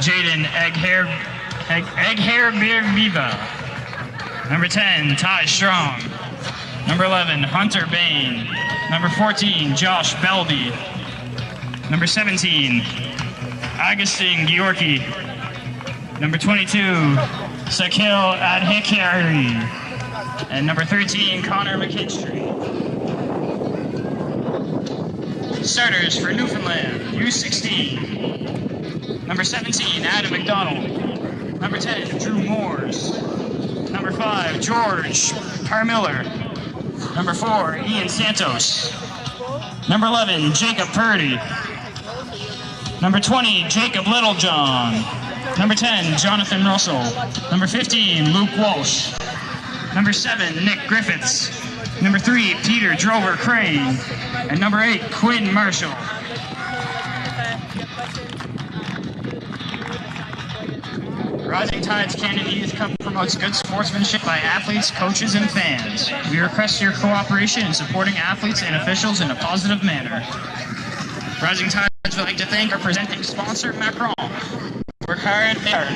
Jaden Egghair Viva. Number 10, Ty Strong. Number 11, Hunter Bain. Number 14, Josh Belby. Number 17, Agustin Georgi. Number 22, Sakil Adhikari. And number 13, Connor McKinstry. Starters for Newfoundland, U16. Number 17, Adam McDonald. Number 10, Drew Moores. Number 5, George Parmiller. Number 4, Ian Santos. Number 11, Jacob Purdy. Number 20, Jacob Littlejohn. Number 10, Jonathan Russell. Number 15, Luke Walsh. Number 7, Nick Griffiths. Number 3, Peter Drover Crane. And number 8, Quinn Marshall. Rising Tides Canada Youth Cup promotes good sportsmanship by athletes, coaches, and fans. We request your cooperation in supporting athletes and officials in a positive manner. Rising Tides would like to thank our presenting sponsor, Macron. Work hard, hard.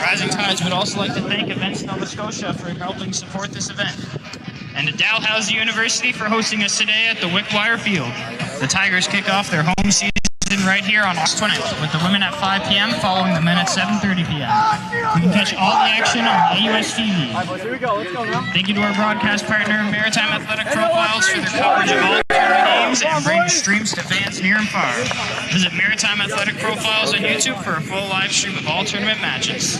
Rising Tides would also like to thank Events Nova Scotia for helping support this event. And to Dalhousie University for hosting us today at the Wickwire Field. The Tigers kick off their home season right here on August 20th, with the women at 5 p.m. following the men at 7:30 p.m. You can catch all the action on AUS TV. Thank you to our broadcast partner, Maritime Athletic Profiles, for their coverage of all tournament games and bringing streams to fans near and far. Visit Maritime Athletic Profiles on YouTube for a full live stream of all tournament matches.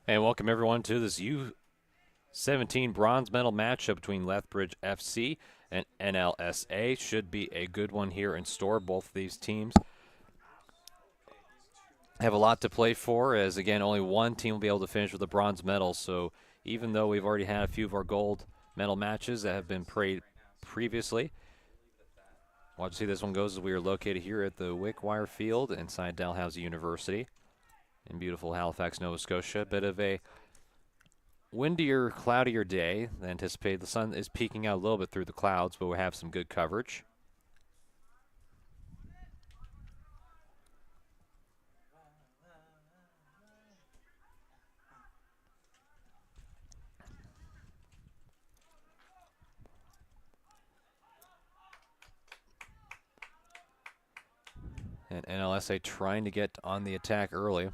And welcome everyone to this U17 bronze medal matchup between Lethbridge FC and NLSA. Should be a good one here in store. Both of these teams have a lot to play for, as again only one team will be able to finish with a bronze medal. So even though we've already had a few of our gold medal matches that have been played previously, watch see this one goes as we are located here at the Wickwire Field inside Dalhousie University in beautiful Halifax, Nova Scotia. A bit of a windier, cloudier day than anticipated. The sun is peeking out a little bit through the clouds, but we have some good coverage. And NLSA trying to get on the attack early,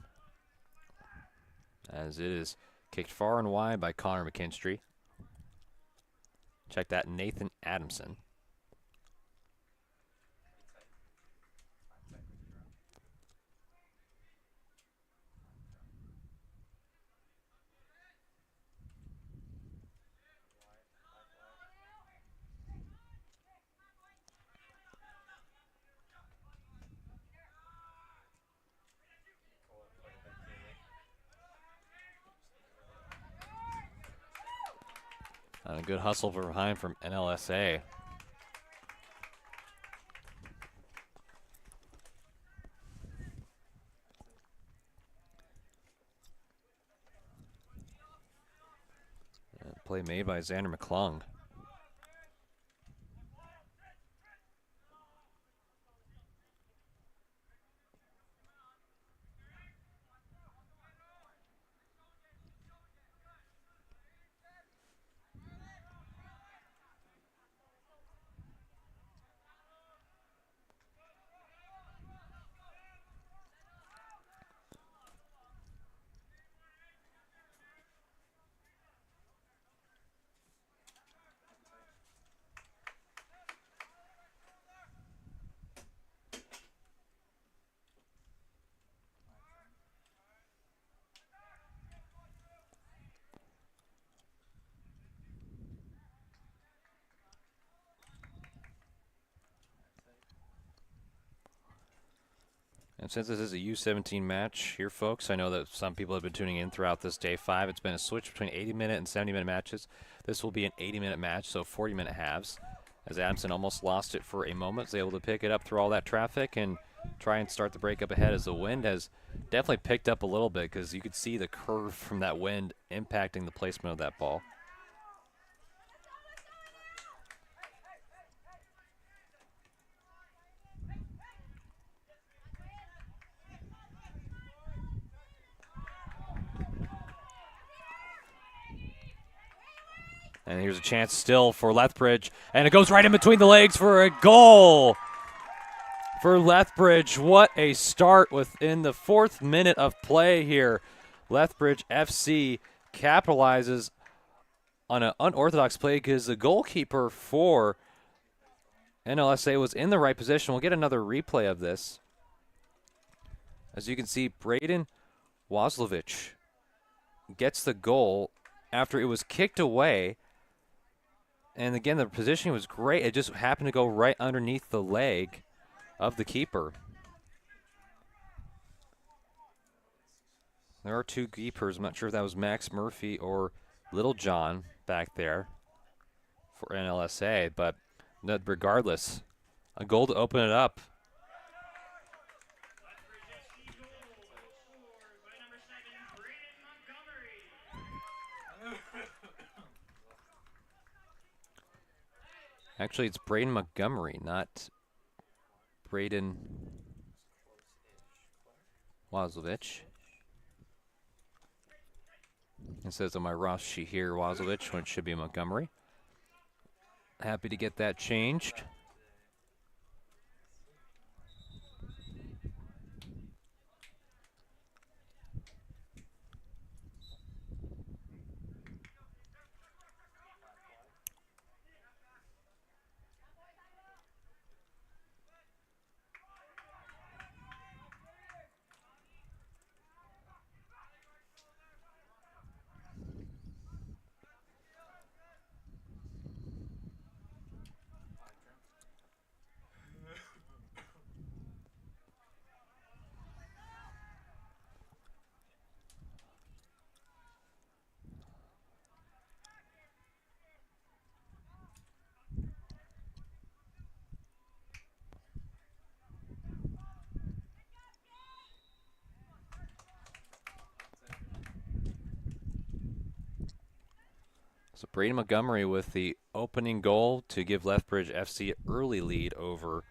as it is kicked far and wide by Connor McKinstry. Check that, Nathan Adamson. A good hustle from behind from NLSA. Play made by Xander McClung. And since this is a U17 match here, folks, I know that some people have been tuning in throughout this day 5. It's been a switch between 80-minute and 70-minute matches. This will be an 80-minute match, so 40-minute halves. As Adamson almost lost it for a moment, was able to pick it up through all that traffic and try and start the break up ahead, as the wind has definitely picked up a little bit, because you could see the curve from that wind impacting the placement of that ball. And here's a chance still for Lethbridge, and it goes right in between the legs for a goal for Lethbridge. What a start within the 4th minute of play here. Lethbridge FC capitalizes on an unorthodox play because the goalkeeper for NLSA was in the right position. We'll get another replay of this. As you can see, Braden Wazlovich gets the goal after it was kicked away. And again, the positioning was great. It just happened to go right underneath the leg of the keeper. There are 2 keepers. I'm not sure if that was Max Murphy or Little John back there for NLSA, but regardless, a goal to open it up. Actually, it's Braden Montgomery, not Braden Wazlovich. It says on my Ross sheet here, Wazlovich, when it should be Montgomery. Happy to get that changed. So Braden Montgomery with the opening goal to give Lethbridge FC an early lead over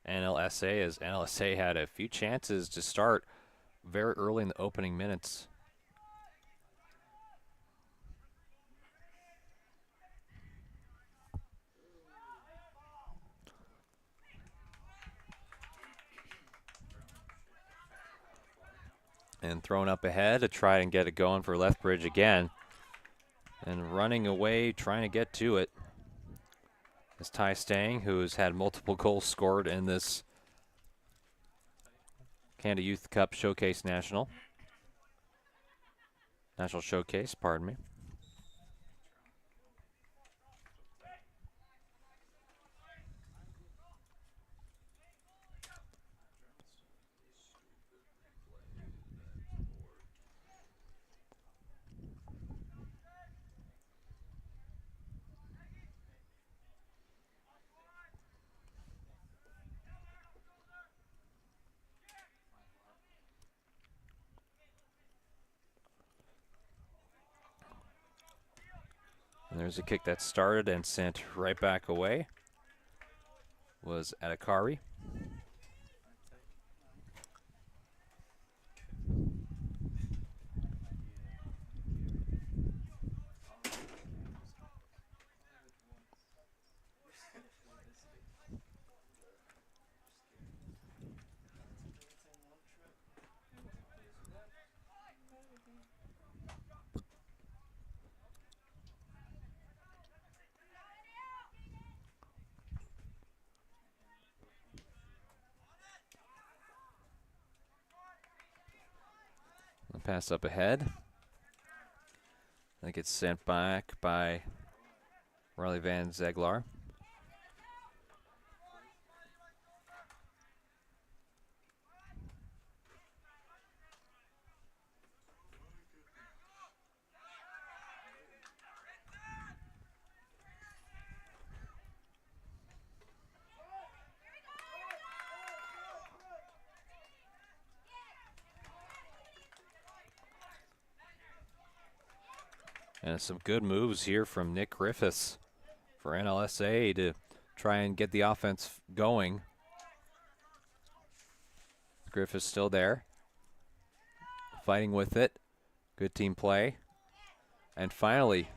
NLSA, as NLSA had a few chances to start very early in the opening minutes. And thrown up ahead to try and get it going for Lethbridge again. And running away, trying to get to it, is Ty Stang, who's had multiple goals scored in this Canada Youth Cup Showcase National Showcase, pardon me. And there's a kick that started and sent right back away. Was Adakari. Pass up ahead. I think it's sent back by Riley Van Zeglar. And some good moves here from Nick Griffiths for NLSA to try and get the offense going. Griffiths still there, fighting with it. Good team play. And finally,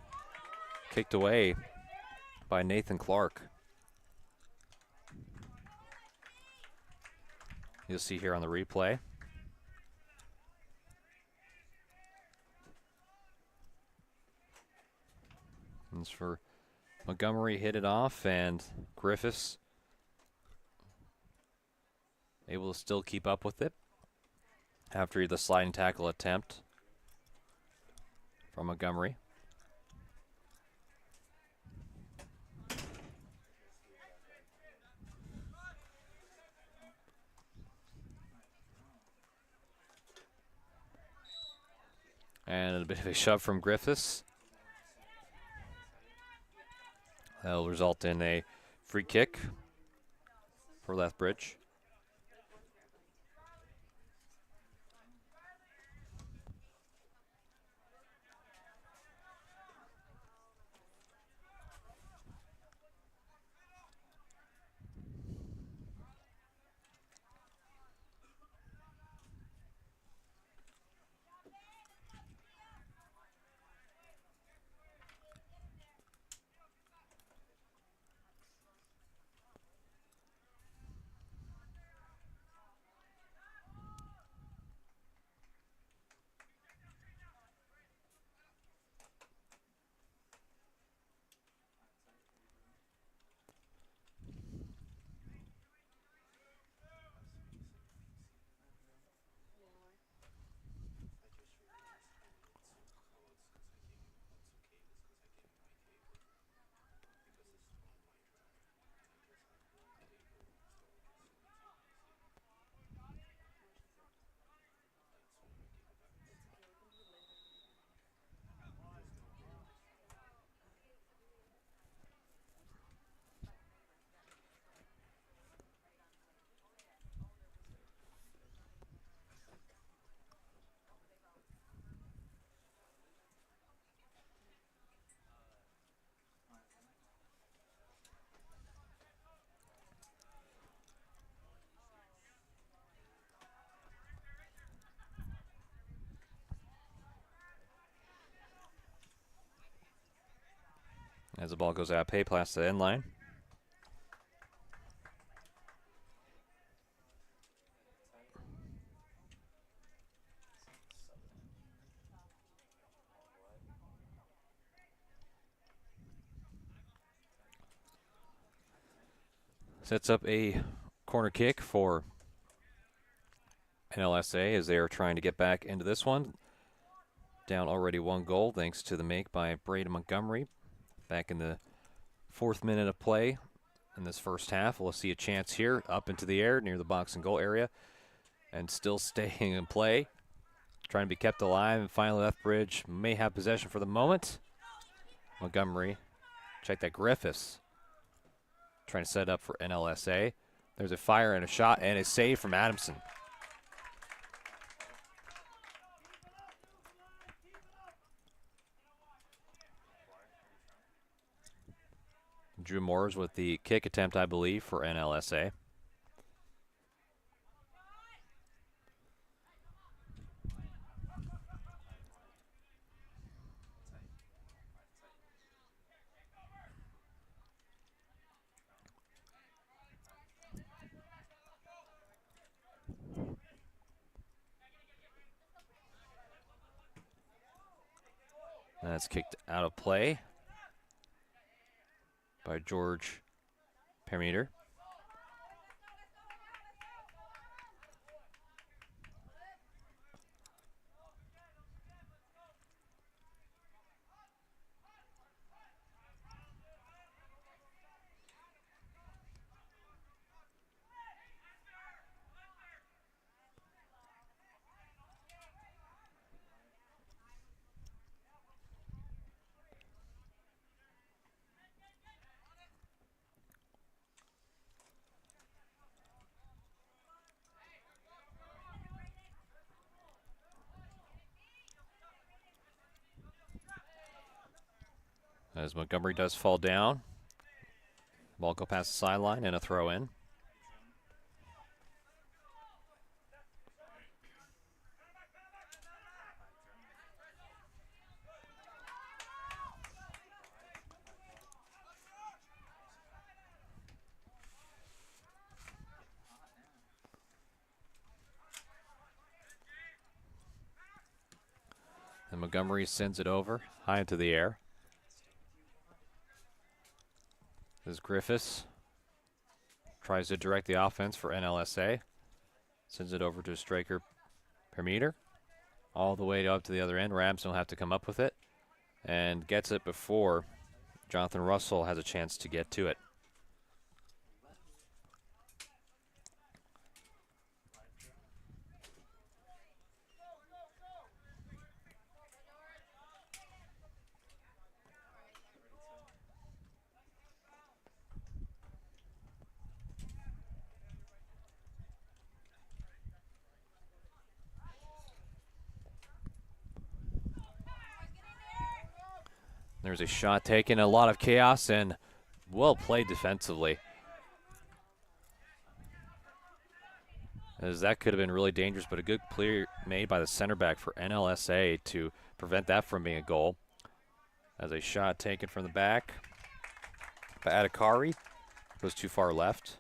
kicked away by Nathan Clark. You'll see here on the replay. It's for Montgomery, hit it off, and Griffiths able to still keep up with it after the sliding tackle attempt from Montgomery. And a bit of a shove from Griffiths. That'll result in a free kick for Lethbridge. As the ball goes out, pay pass to the end line. Sets up a corner kick for NLSA as they are trying to get back into this one. Down already 1 goal thanks to the make by Braden Montgomery. Back in the 4th minute of play in this first half. We'll see a chance here up into the air near the box and goal area. And still staying in play. Trying to be kept alive. And finally Lethbridge may have possession for the moment. Montgomery. Check that, Griffiths. Trying to set up for NLSA. There's a fire and a shot and a save from Adamson. Drew Moores with the kick attempt, I believe, for NLSA. That's kicked out of play by George Permeter. As Montgomery does fall down. Ball go past the sideline and a throw in. And Montgomery sends it over, high into the air. As Griffiths tries to direct the offense for NLSA. Sends it over to striker Permeter. All the way up to the other end. Rabs will have to come up with it. And gets it before Jonathan Russell has a chance to get to it. There's a shot taken, a lot of chaos, and well played defensively. As that could have been really dangerous, but a good play made by the center back for NLSA to prevent that from being a goal. As a shot taken from the back by Adhikari, goes too far left.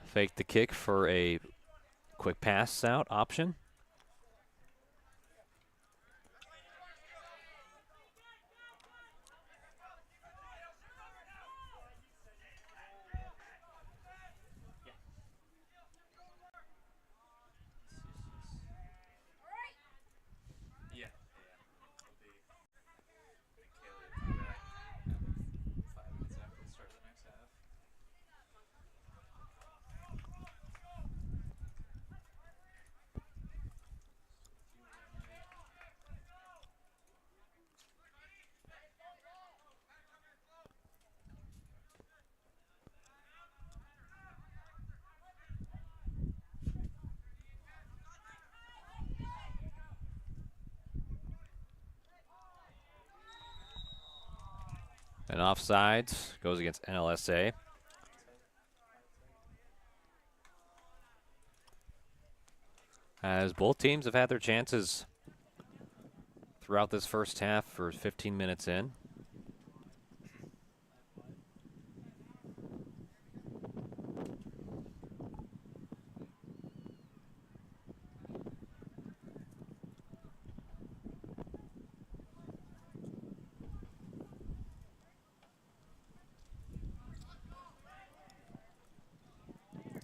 Fake the kick for a quick pass out option. And offsides goes against NLSA. As both teams have had their chances throughout this first half for 15 minutes in.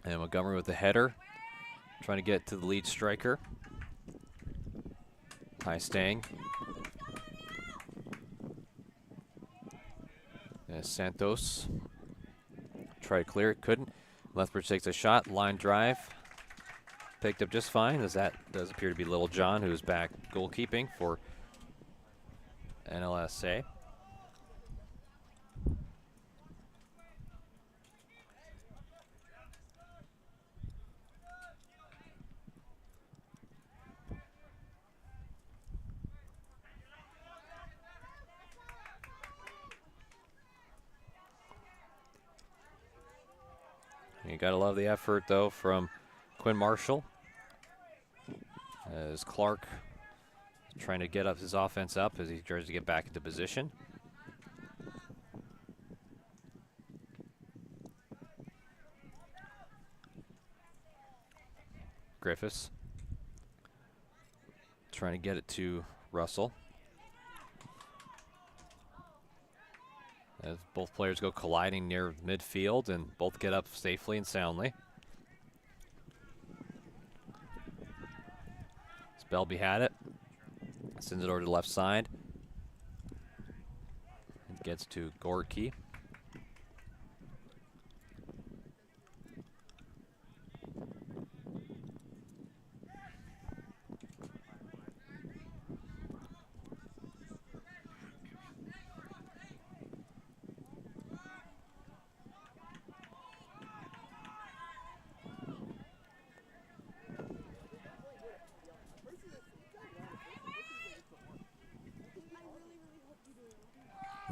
And Montgomery with the header, trying to get to the lead striker. High staying. And Santos tried to clear it, couldn't. Lethbridge takes a shot, line drive. Picked up just fine, as that does appear to be Little John, who's back goalkeeping for NLSA. You gotta love the effort, though, from Quinn Marshall. As Clark is trying to get up his offense up as he tries to get back into position. Griffiths trying to get it to Russell. As both players go colliding near midfield and both get up safely and soundly. Belby had it. Sends it over to the left side. It gets to Gorky.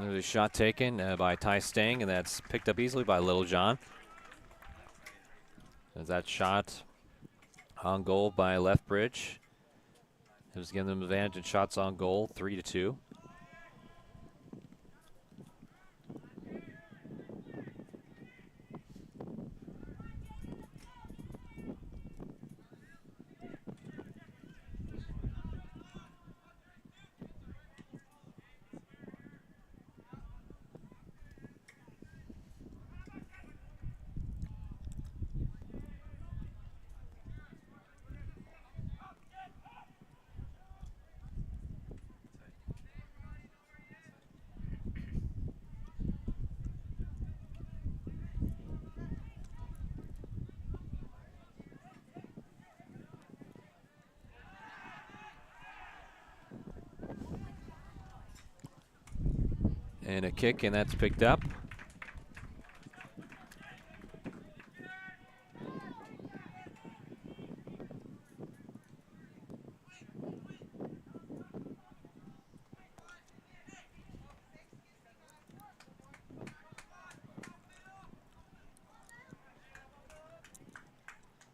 There's a shot taken by Ty Stang, and that's picked up easily by Little John. As that shot on goal by Lethbridge. It was giving them advantage in shots on goal, 3-2. And a kick, and that's picked up.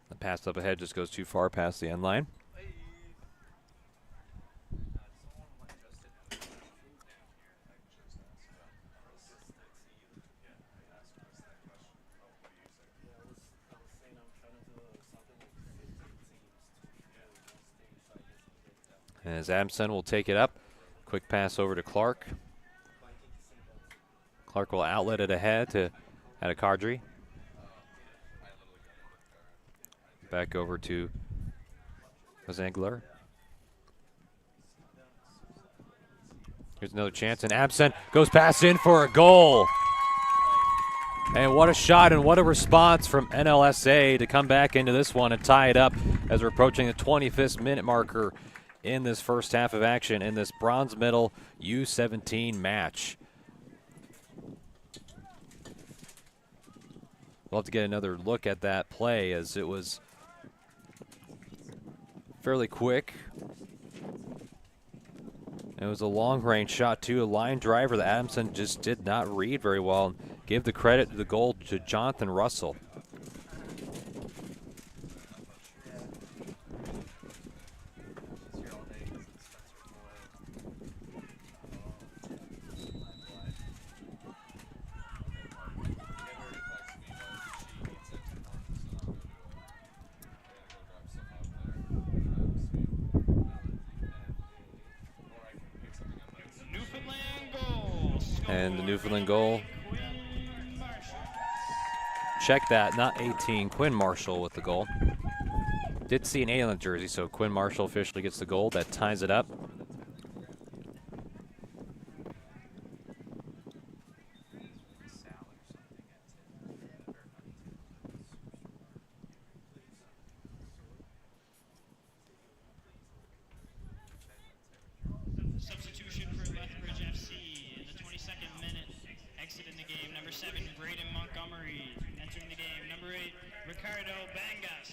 The pass up ahead just goes too far past the end line. As Adamson will take it up. Quick pass over to Clark. Clark will outlet it ahead to Adekadri. Back over to Zangler. Here's another chance, and Adamson goes past in for a goal. And what a shot and what a response from NLSA to come back into this one and tie it up as we're approaching the 25th minute marker in this first half of action in this bronze medal U17 match. We'll have to get another look at that play as it was fairly quick. It was a long-range shot, too, a line driver that Adamson just did not read very well. And give the credit to the goal to Jonathan Russell. And the Newfoundland goal. Check that, not 18. Quinn Marshall with the goal. Did see an 8 on the jersey, so Quinn Marshall officially gets the goal. That ties it up. Substitution for Lethbridge FC in the 22nd minute. Exiting the game, number 7, Braden Montgomery. Entering the game, number 8, Ricardo Bangas.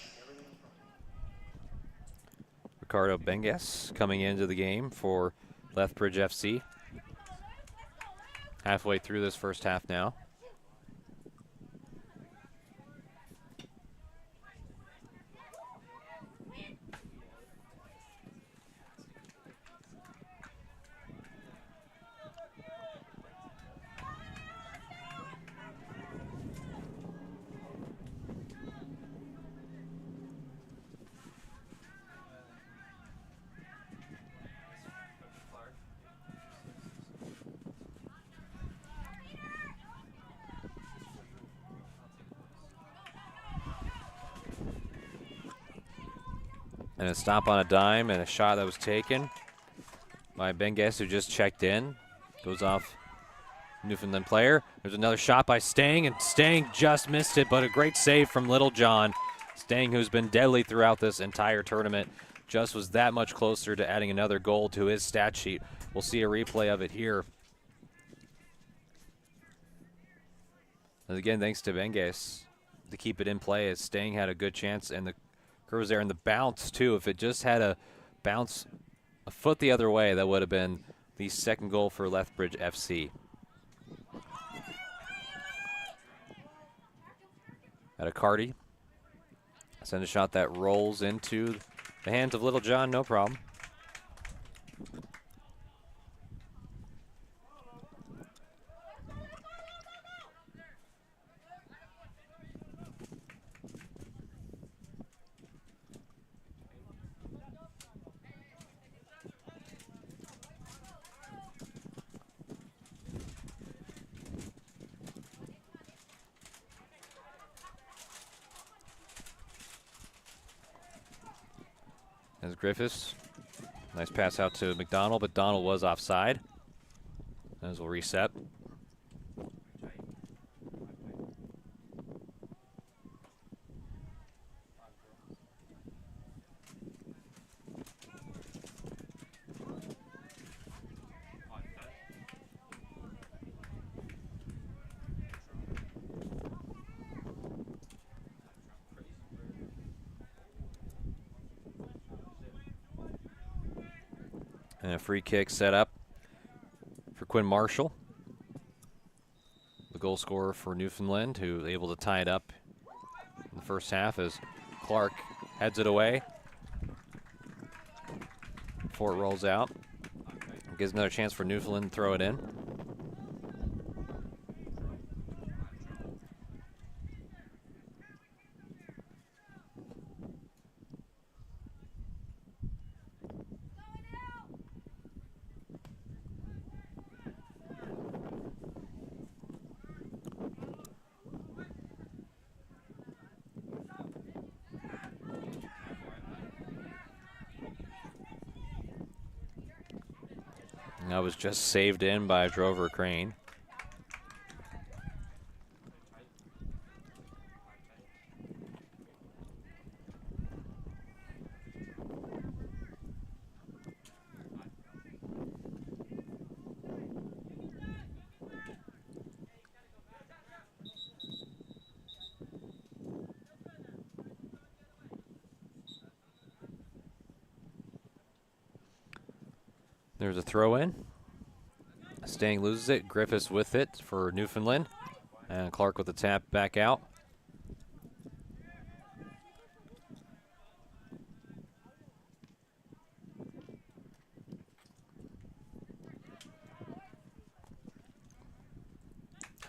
Ricardo Bangas coming into the game for Lethbridge FC. Halfway through this first half now. And a stop on a dime and a shot that was taken by Bengas, who just checked in. Goes off Newfoundland player. There's another shot by Stang, and Stang just missed it, but a great save from Little John. Stang, who's been deadly throughout this entire tournament, just was that much closer to adding another goal to his stat sheet. We'll see a replay of it here. And again, thanks to Bengas to keep it in play as Stang had a good chance, and the curve was there, and the bounce too. If it just had a bounce a foot the other way, that would have been the second goal for Lethbridge FC. At a Cardi. Send a shot that rolls into the hands of Little John, no problem. As Griffiths, nice pass out to McDonald, but Donald was offside. As we'll reset. And a free kick set up for Quinn Marshall, the goal scorer for Newfoundland, who was able to tie it up in the first half as Clark heads it away before it rolls out. Gives another chance for Newfoundland to throw it in. That was just saved in by Drover Crane. There's a throw in. Stang loses it. Griffiths with it for Newfoundland. And Clark with the tap back out.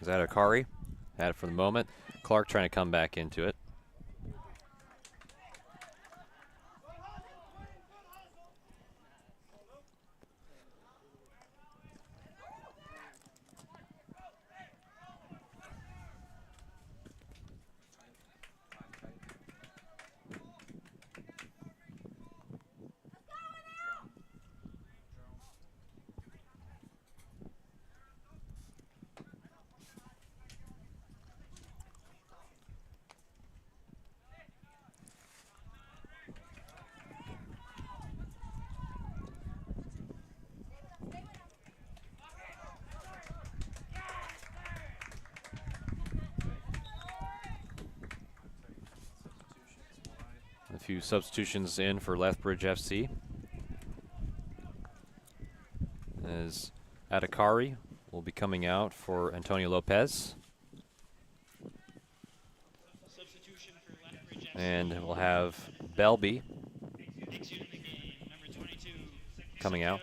Is that Akari? Had it for the moment. Clark trying to come back into it. A few substitutions in for Lethbridge FC. As Adakari will be coming out for Antonio Lopez. And we'll have Belby coming out.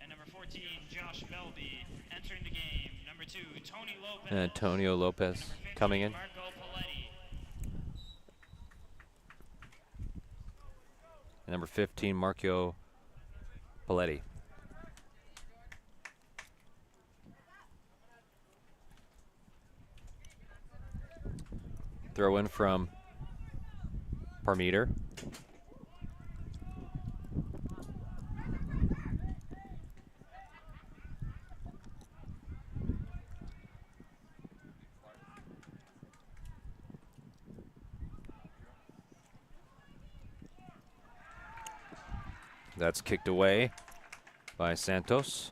And number 14, Josh Belby entering the game. Number 2, Tony Lopez. And Antonio Lopez coming in. And number 15, Marco Paletti. Throw in from Parmeter. That's kicked away by Santos.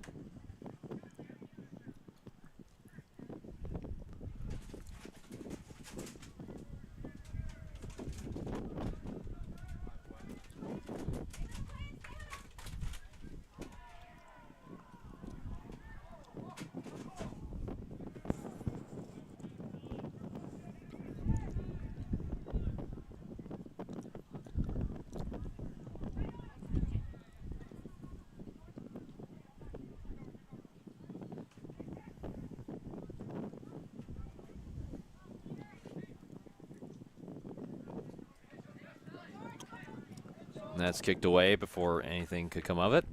And that's kicked away before anything could come of it.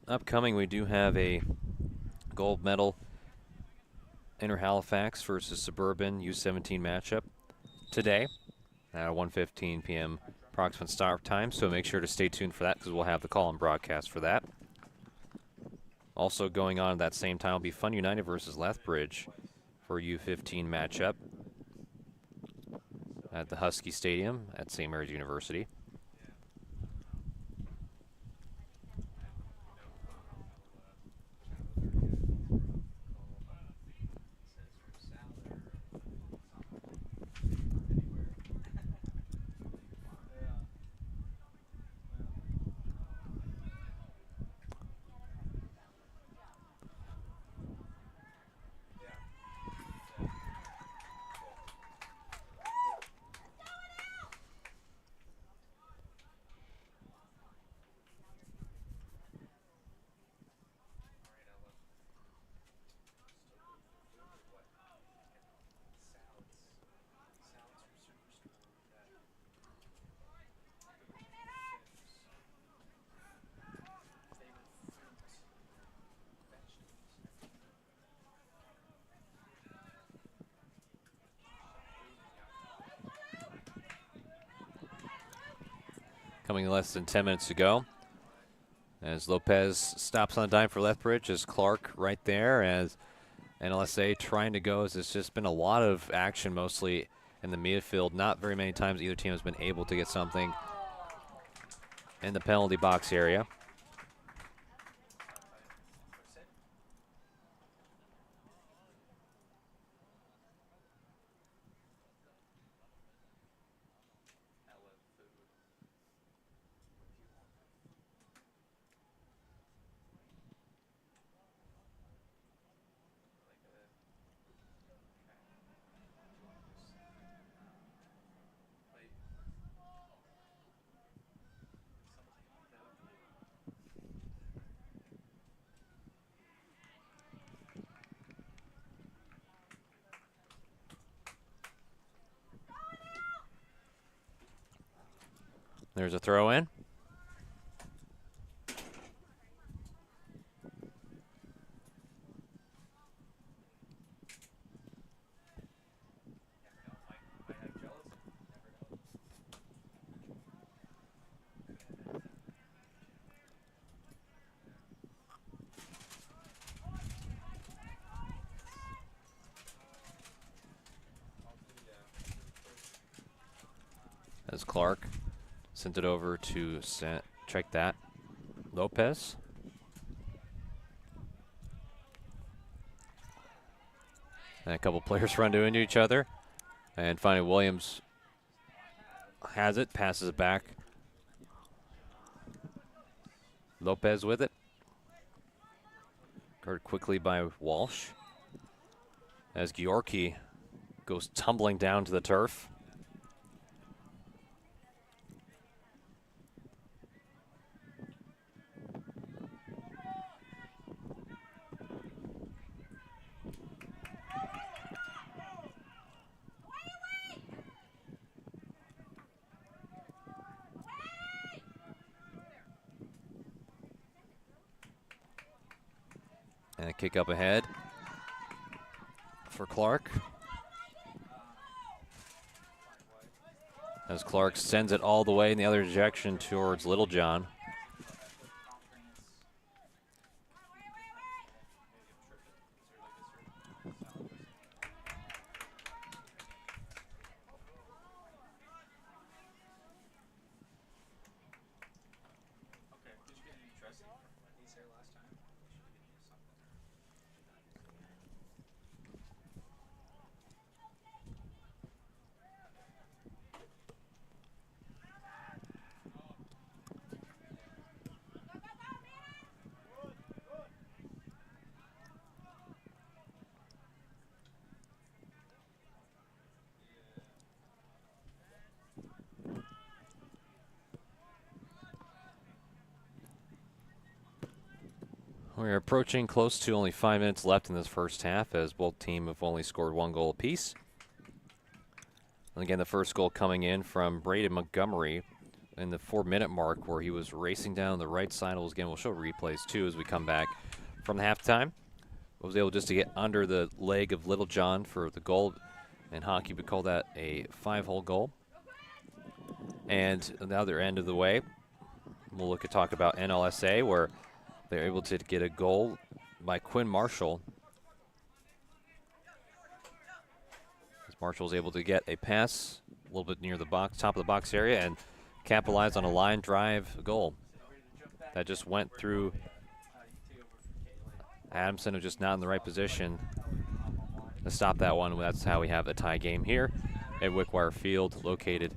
Upcoming, we do have a gold medal Inter Halifax versus Suburban U17 matchup today at 1:15 p.m. approximate start time, so make sure to stay tuned for that because we'll have the call and broadcast for that. Also going on at that same time will be Fun United versus Lethbridge for U15 matchup at the Husky Stadium at St. Mary's University. Coming less than 10 minutes to go. As Lopez stops on the dime for Lethbridge, as Clark right there, as NLSA trying to go, as it's just been a lot of action mostly in the midfield. Not very many times either team has been able to get something in the penalty box area. There's a throw in. As Clark sent it over to check that. Lopez. And a couple players run into each other. And finally Williams has it, passes it back. Lopez with it. Guarded quickly by Walsh. As Georgi goes tumbling down to the turf. And a kick up ahead for Clark. As Clark sends it all the way in the other direction towards Littlejohn. We're approaching close to only 5 minutes left in this first half, as both teams have only scored 1 goal apiece. And again, the first goal coming in from Braden Montgomery in the 4-minute mark, where he was racing down the right side. Again, we'll show replays too as we come back from the halftime. Was able just to get under the leg of Little John for the goal. In hockey, we call that a 5-hole goal. And on the other end of the way, we'll talk about NLSA, where they're able to get a goal by Quinn Marshall. Marshall was able to get a pass a little bit near the box, top of the box area, and capitalize on a line drive goal. That just went through Adamson, was just not in the right position to stop that one. That's how we have a tie game here at Wickwire Field, located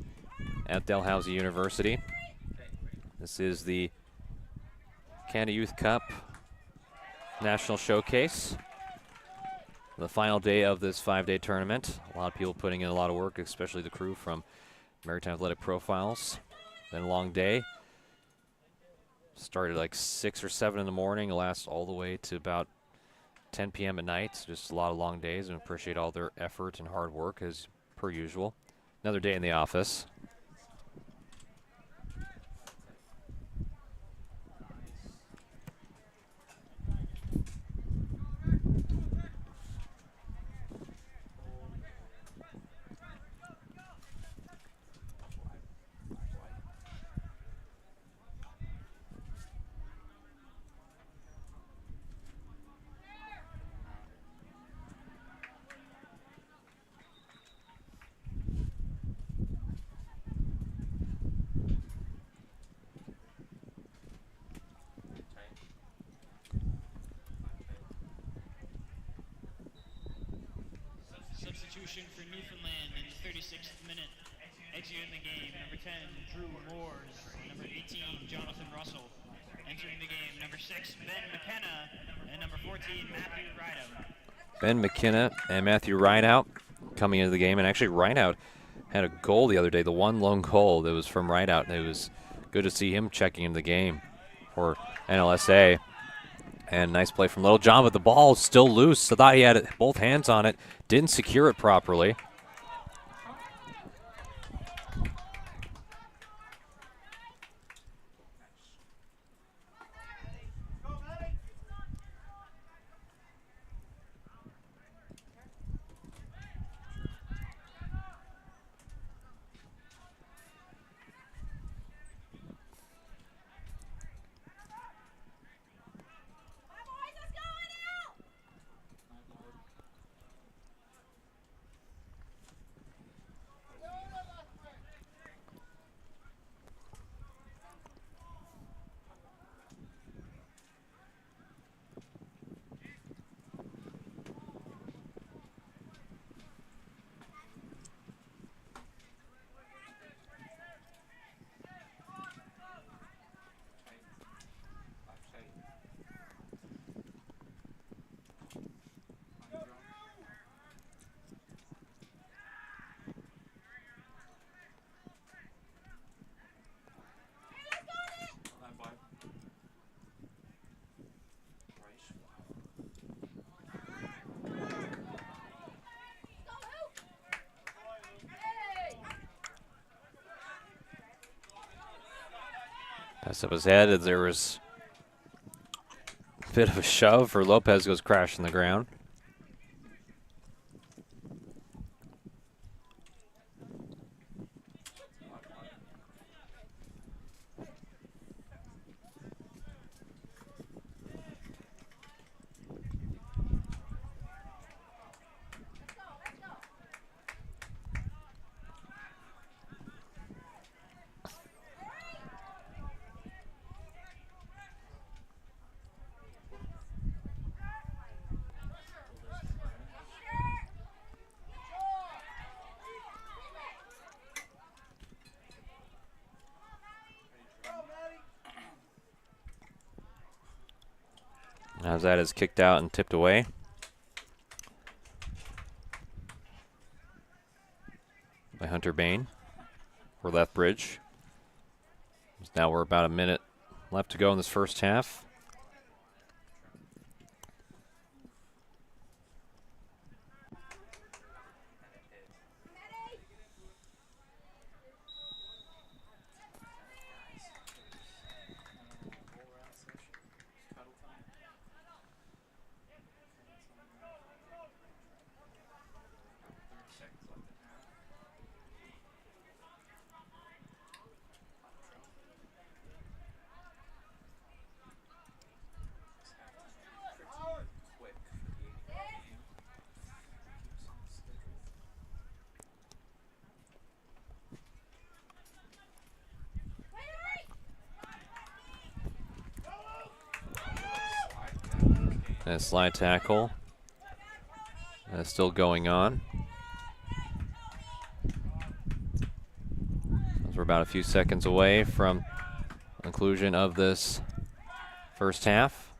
at Dalhousie University. This is the Canada Youth Cup National Showcase. The final day of this 5-day tournament. A lot of people putting in a lot of work, especially the crew from Maritime Athletic Profiles. Been a long day. Started like 6 or 7 in the morning, lasts all the way to about 10 p.m. at night. Just a lot of long days, and appreciate all their effort and hard work as per usual. Another day in the office. Substitution for Newfoundland in the 36th minute. Exiting the game, number 10, Drew Moores. Number 18, Jonathan Russell. Entering the game, number 6, Ben McKenna. And number 14, Matthew Rideout. Ben McKenna and Matthew Rideout coming into the game. And actually, Rideout had a goal the other day, the one lone goal that was from Rideout. It was good to see him checking into the game for NLSA. And nice play from Little John, but the ball still loose. I thought he had both hands on it, didn't secure it properly. Pass up his head as there was a bit of a shove for Lopez, goes crashing the ground. As that is kicked out and tipped away. By Hunter Bain for Lethbridge. Now we're about a minute left to go in this first half. And a slide tackle. That's still going on. We're about a few seconds away from conclusion of this first half.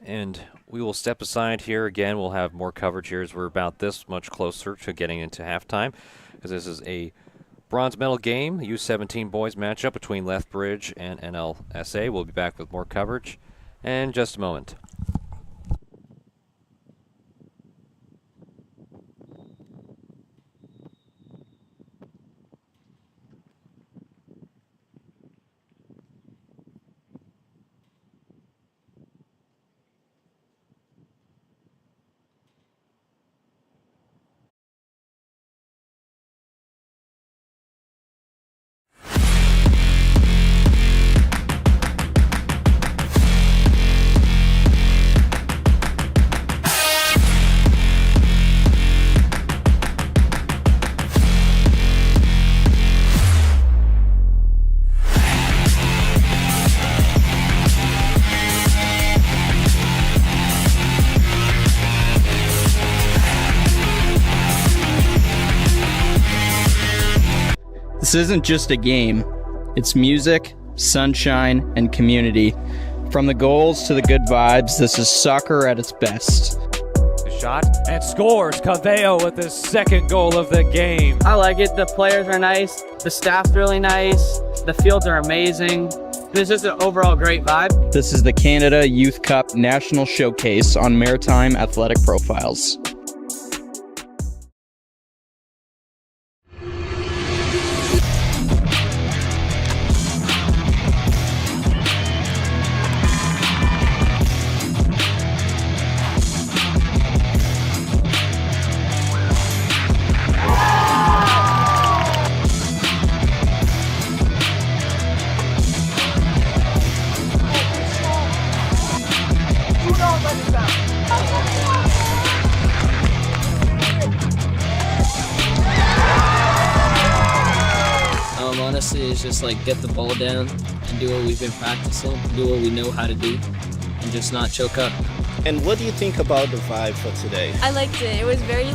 And we will step aside here. Again, we'll have more coverage here as we're about this much closer to getting into halftime, because this is a bronze medal game, U17 boys matchup between Lethbridge and NLSA. We'll be back with more coverage in just a moment. This isn't just a game. It's music, sunshine, and community. From the goals to the good vibes, this is soccer at its best. Shot and scores. Caveo with his second goal of the game. I like it. The players are nice. The staff's really nice. The fields are amazing. It's just an overall great vibe. This is the Canada Youth Cup National Showcase on Maritime Athletic Profiles. Honestly, it's just like get the ball down and do what we've been practicing, do what we know how to do, and just not choke up. And what do you think about the vibe for today? I liked it. It was very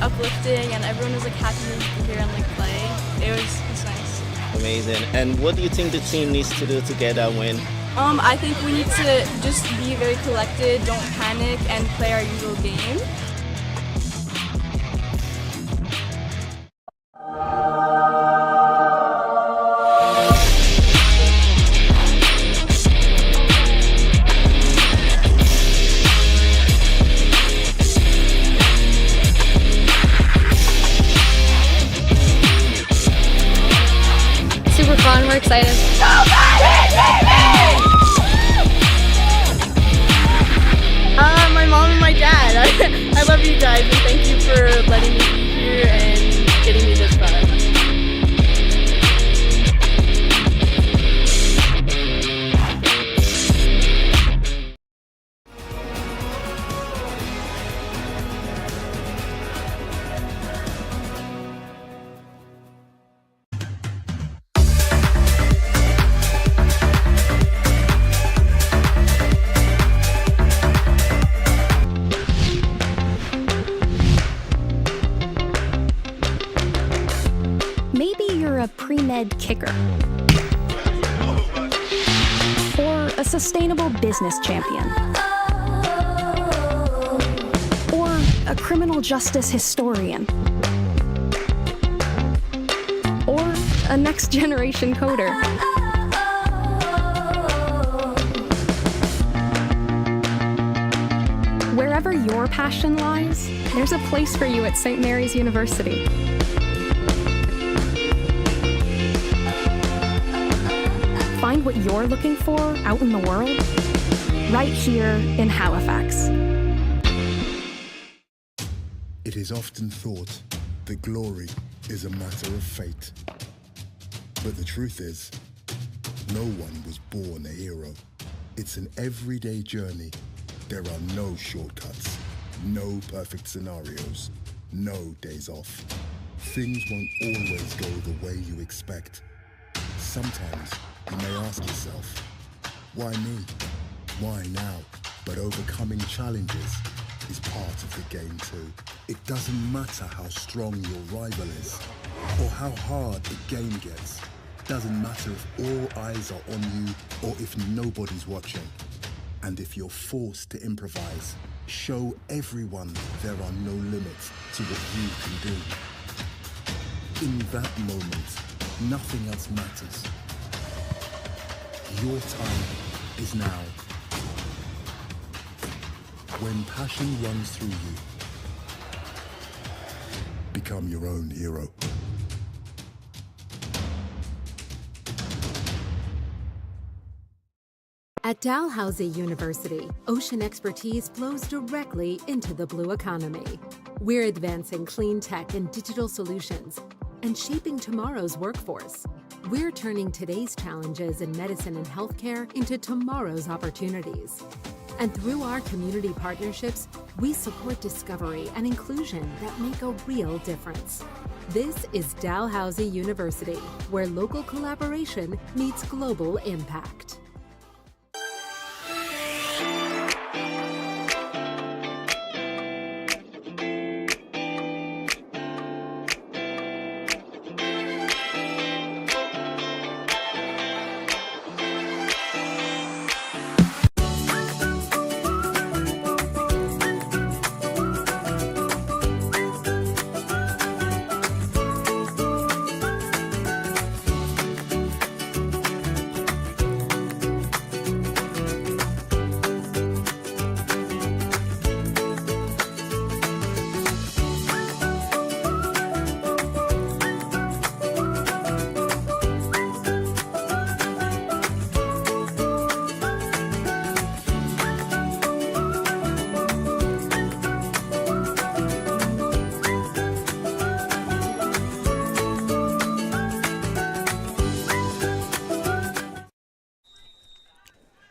uplifting, and everyone was happy to be here and play. It was nice. Amazing. And what do you think the team needs to do to get that win? I think we need to just be very collected, don't panic, and play our usual game. Super fun, we're excited. My mom and my dad. I love you guys, and thank you for letting me be here and getting me this far. Maybe you're a pre-med kicker. Or a sustainable business champion. Or a criminal justice historian. Or a next-generation coder. Wherever your passion lies, there's a place for you at St. Mary's University. Find what you're looking for out in the world, right here in Halifax. It is often thought that glory is a matter of fate. But the truth is, no one was born a hero. It's an everyday journey. There are no shortcuts, no perfect scenarios, no days off. Things won't always go the way you expect. Sometimes you may ask yourself, why me? Why now? But overcoming challenges is part of the game too. It doesn't matter how strong your rival is or how hard the game gets. Doesn't matter if all eyes are on you or if nobody's watching. And if you're forced to improvise, show everyone there are no limits to what you can do. In that moment, nothing else matters. Your time is now. When passion runs through you, become your own hero. At Dalhousie University, ocean expertise flows directly into the blue economy. We're advancing clean tech and digital solutions and shaping tomorrow's workforce. We're turning today's challenges in medicine and healthcare into tomorrow's opportunities. And through our community partnerships, we support discovery and inclusion that make a real difference. This is Dalhousie University, where local collaboration meets global impact.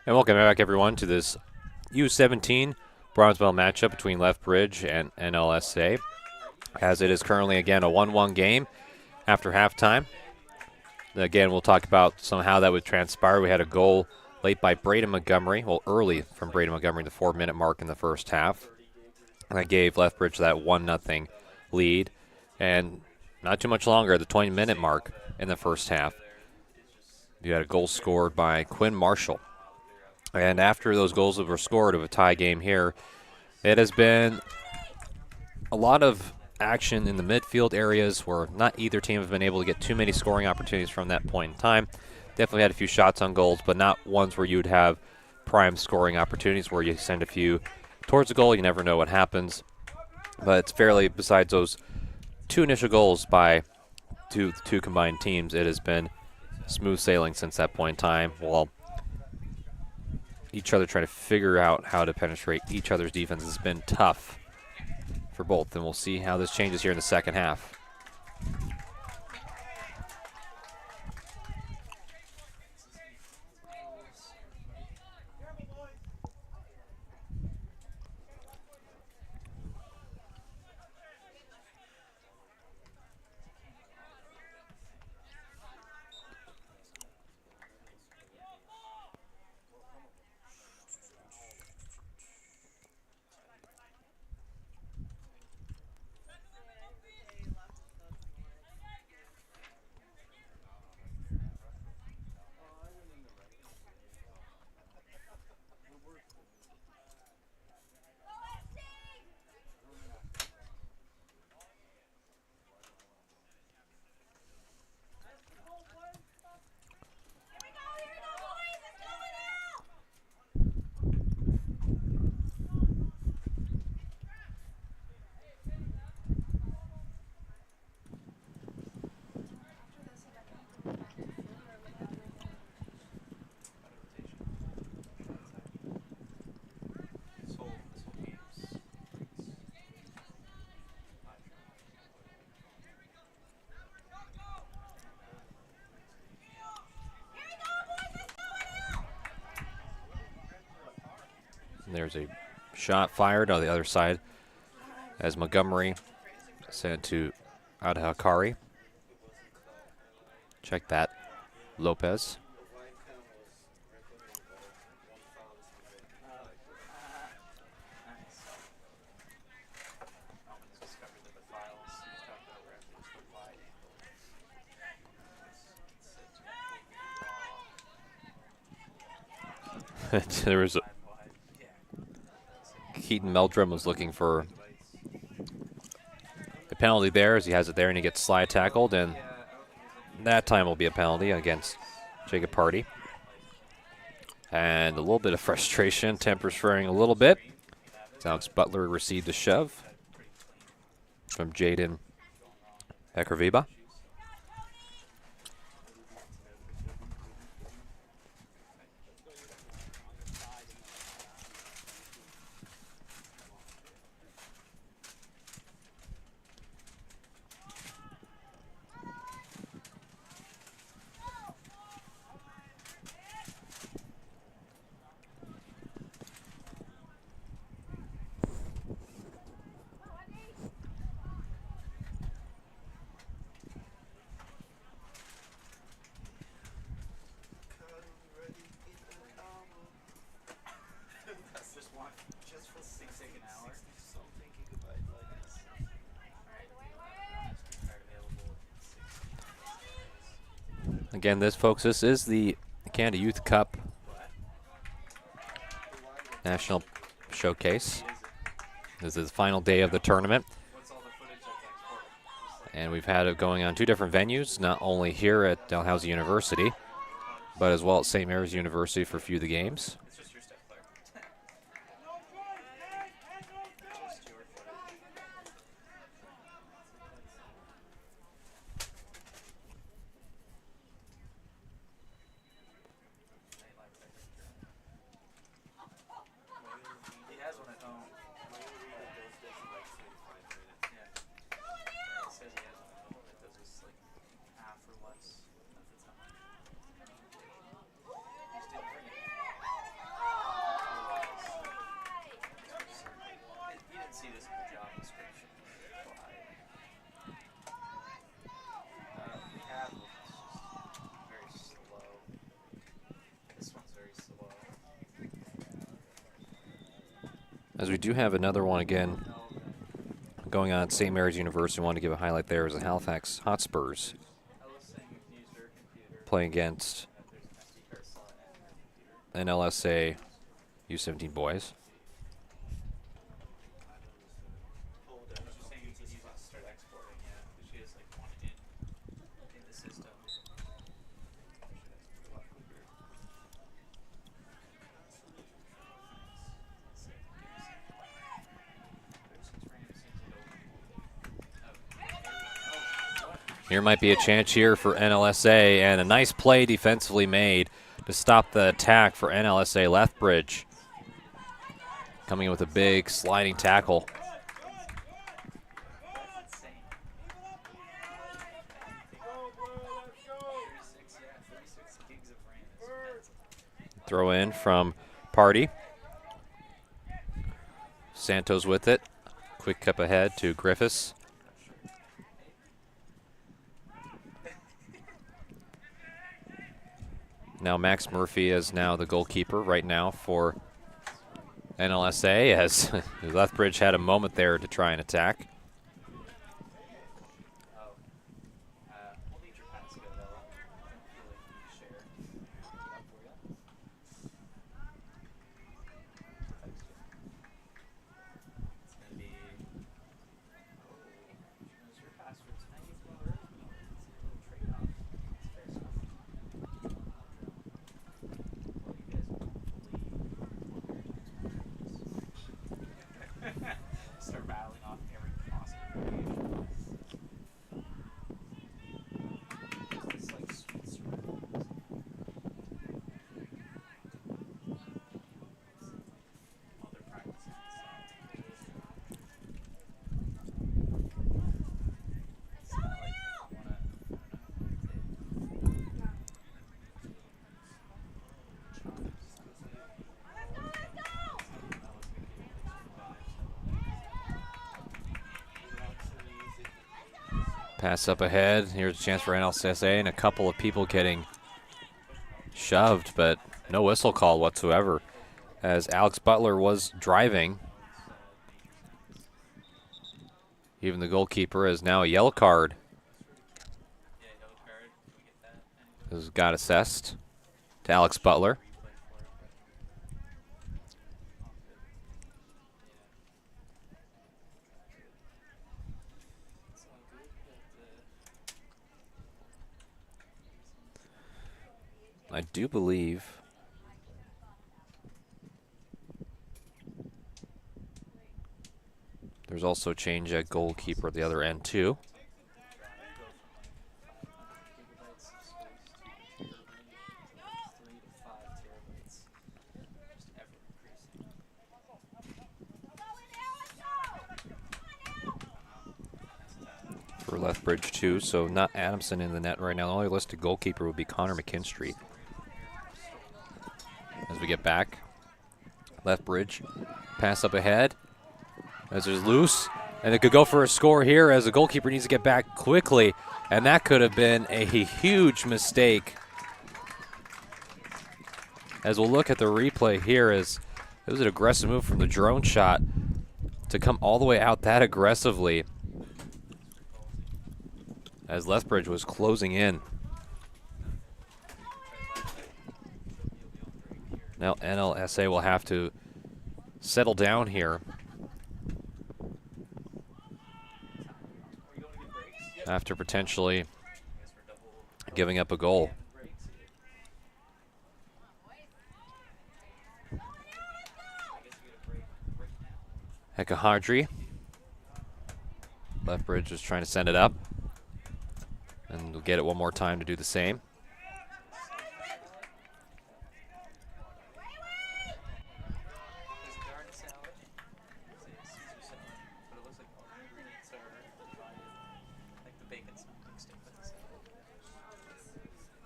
And welcome back, everyone, to this U17 bronze medal matchup between Lethbridge and NLSA, as it is currently, again, a 1-1 game after halftime. Again, we'll talk about how that would transpire. We had a goal late by Braden Montgomery, well, early from Braden Montgomery, the 4-minute mark in the first half. And that gave Lethbridge that 1-0 lead. And not too much longer, at the 20-minute mark in the first half, you had a goal scored by Quinn Marshall. And after those goals were scored of a tie game here, it has been a lot of action in the midfield areas where not either team have been able to get too many scoring opportunities from that point in time. Definitely had a few shots on goals, but not ones where you'd have prime scoring opportunities where you send a few towards the goal. You never know what happens. But it's fairly, besides those two initial goals by two combined teams, it has been smooth sailing since that point in time. Well, each other trying to figure out how to penetrate each other's defense has been tough for both, and we'll see how this changes here in the second half. And there's a shot fired on the other side as Montgomery sent it to Adhakari. Check that. Lopez. There was Keaton Meldrum was looking for the penalty there, as he has it there, and he gets slide tackled, and that time will be a penalty against Jacob Party. And a little bit of frustration, tempers flaring a little bit. Alex Butler received a shove from Jaden Ekerviba. Again, this is the Canada Youth Cup National Showcase. This is the final day of the tournament. And we've had it going on 2 different venues, not only here at Dalhousie University, but as well at St. Mary's University for a few of the games. As we do have another one again going on at St. Mary's University. I want to give a highlight there is the Halifax Hotspurs playing against NLSA U17 boys. Here might be a chance here for NLSA, and a nice play defensively made to stop the attack for NLSA. Lethbridge coming in with a big sliding tackle. Throw in from Party. Santos with it. Quick cup ahead to Griffiths. Now Max Murphy is now the goalkeeper right now for NLSA, as Lethbridge had a moment there to try and attack. Pass up ahead. Here's a chance for NLSA, and a couple of people getting shoved, but no whistle call whatsoever as Alex Butler was driving. Even the goalkeeper is now a yellow card. Has got assessed to Alex Butler. I do believe there's also a change at goalkeeper at the other end too. For Lethbridge too, so not Adamson in the net right now. The only listed goalkeeper would be Connor McKinstry. As we get back, Lethbridge pass up ahead as it's loose, and it could go for a score here as the goalkeeper needs to get back quickly, and that could have been a huge mistake. As we'll look at the replay here, as it was an aggressive move from the drone shot to come all the way out that aggressively as Lethbridge was closing in. Now NLSA will have to settle down here after potentially giving up a goal. Hekahadri. Lethbridge is trying to send it up. And we'll get it one more time to do the same.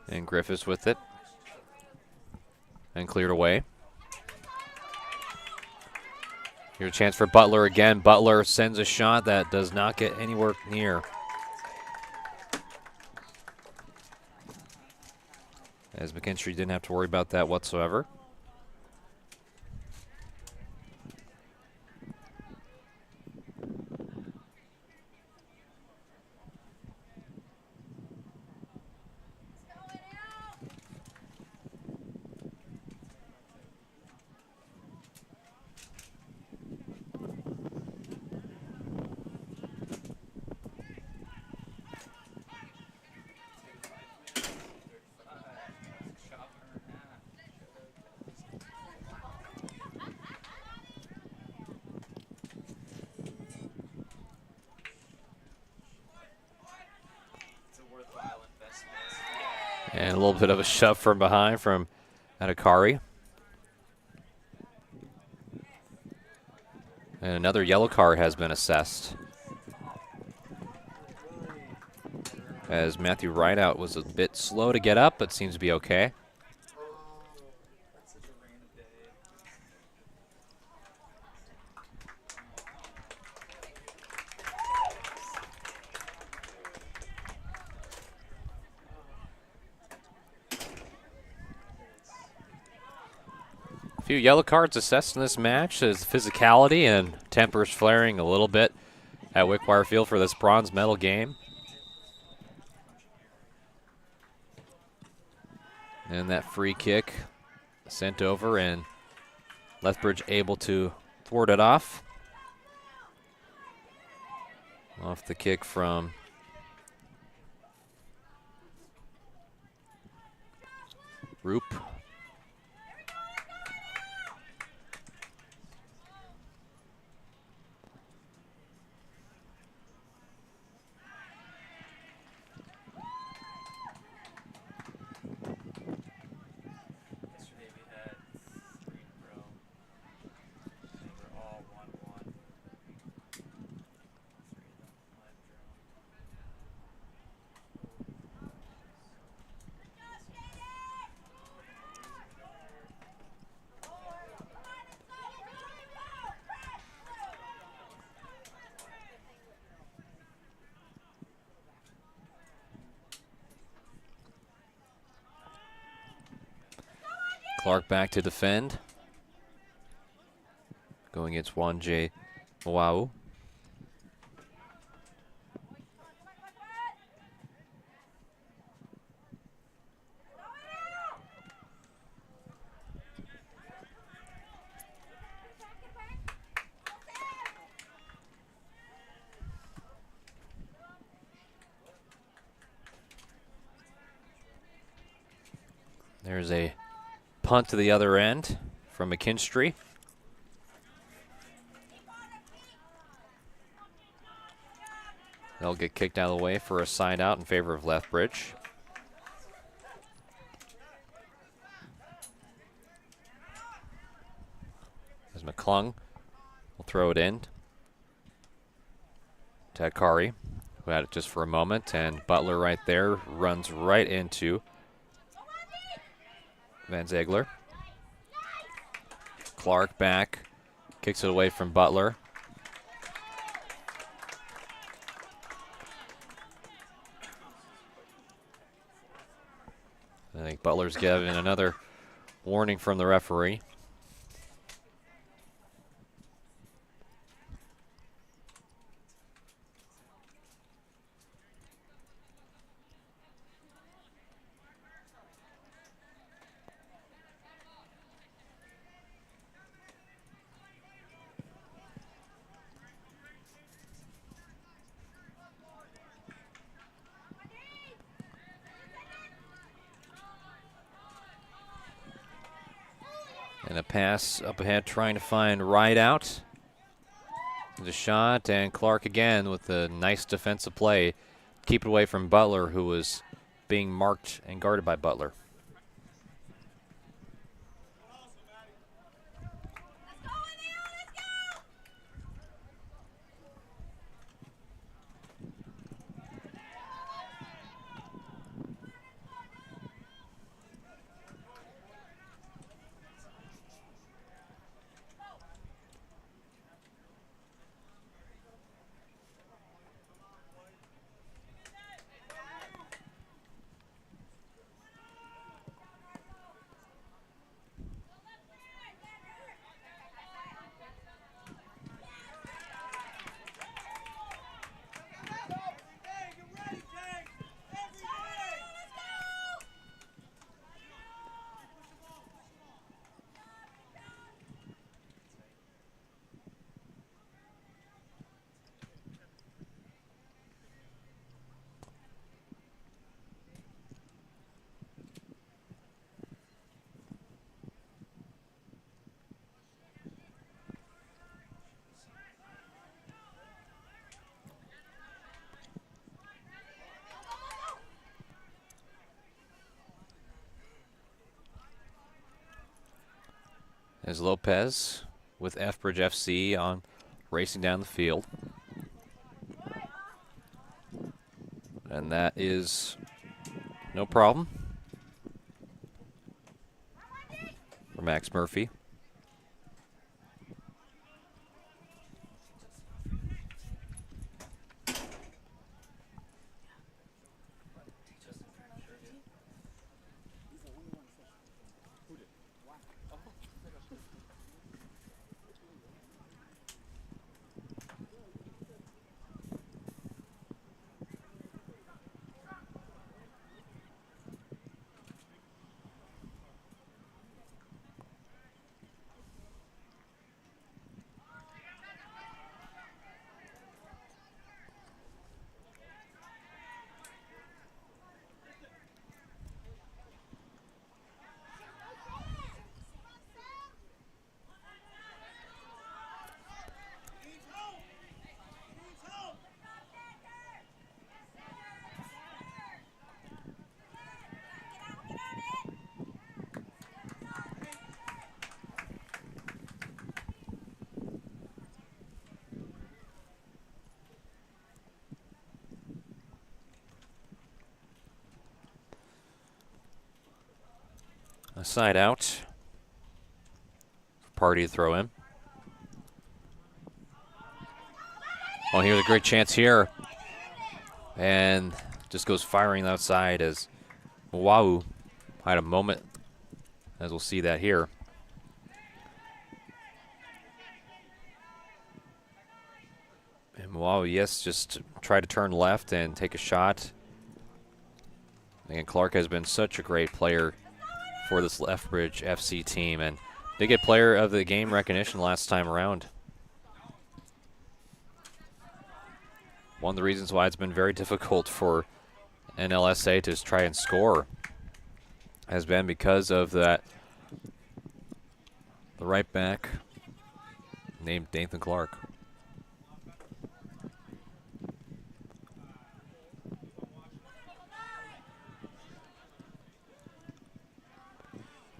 And Griffiths with it. And cleared away. Here's a chance for Butler again. Butler sends a shot that does not get anywhere near. As McKinstry didn't have to worry about that whatsoever. And a little bit of a shove from behind from Adhikari. And another yellow card has been assessed. As Matthew Rideout was a bit slow to get up, but seems to be okay. Few yellow cards assessed in this match as physicality and tempers flaring a little bit at Wickwire Field for this bronze medal game. And that free kick sent over, and Lethbridge able to thwart it off. Off the kick from Roop. Clark back to defend. Going against Juan J. Mwau. There's a punt to the other end from McKinstry. They'll get kicked out of the way for a side out in favor of Lethbridge. As McClung will throw it in to Akari, who had it just for a moment, and Butler right there runs right into Van Ziegler. Clark back, kicks it away from Butler. I think Butler's given another warning from the referee. And a pass up ahead trying to find Wright out. The shot, and Clark again with a nice defensive play. Keep it away from Butler, who was being marked and guarded by Butler. As Lopez with Lethbridge FC on racing down the field. And that is no problem for Max Murphy. A side out. Party to throw in. Oh, here's a great chance here. And just goes firing outside as Mwau had a moment as we'll see that here. And wow, yes, just try to turn left and take a shot. Again, Clark has been such a great player for this Lethbridge FC team, and they get player of the game recognition last time around. One of the reasons why it's been very difficult for NLSA to try and score has been because of that, the right back named Nathan Clark.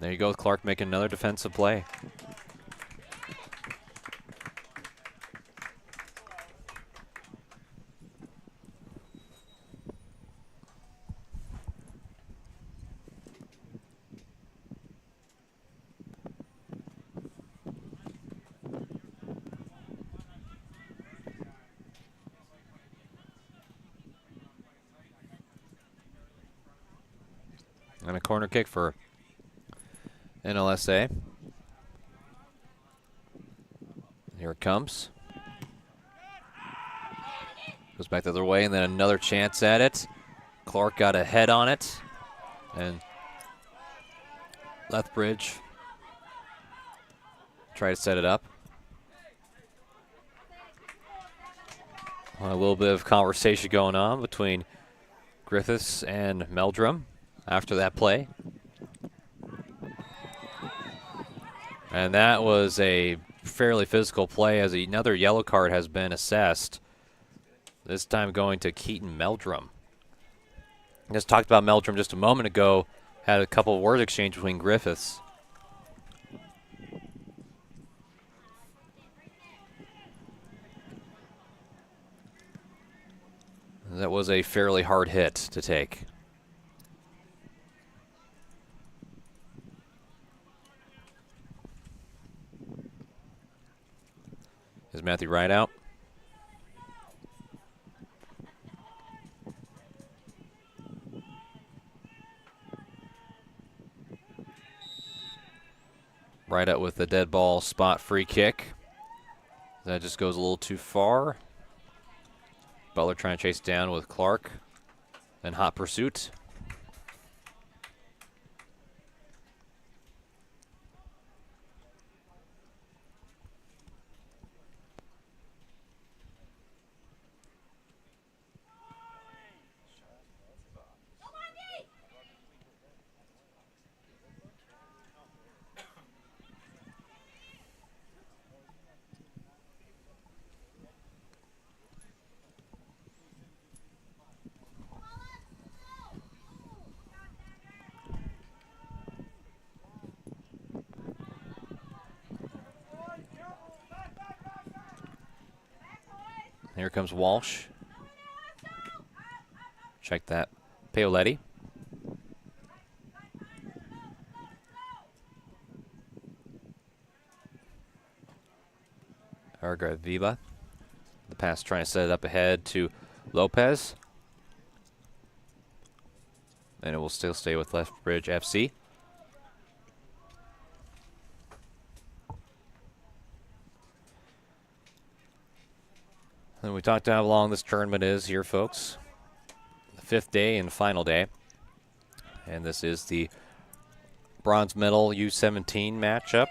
There you go, Clark making another defensive play. And a corner kick for NLSA. Here it comes. Goes back the other way, and then another chance at it. Clark got a head on it. And Lethbridge try to set it up. A little bit of conversation going on between Griffiths and Meldrum after that play. And that was a fairly physical play as another yellow card has been assessed. This time going to Keaton Meldrum. I just talked about Meldrum just a moment ago. Had a couple of words exchanged between Griffiths. That was a fairly hard hit to take. Is Matthew Wright out? Right out with the dead ball spot free kick. That just goes a little too far. Butler trying to chase down with Clark. And hot pursuit. Here comes Walsh. Check that. Paoletti. Arga Viva. The pass trying to set it up ahead to Lopez. And it will still stay with Lethbridge FC. And we talked about how long this tournament is here, folks. The 5th day and final day. And this is the bronze medal U17 matchup.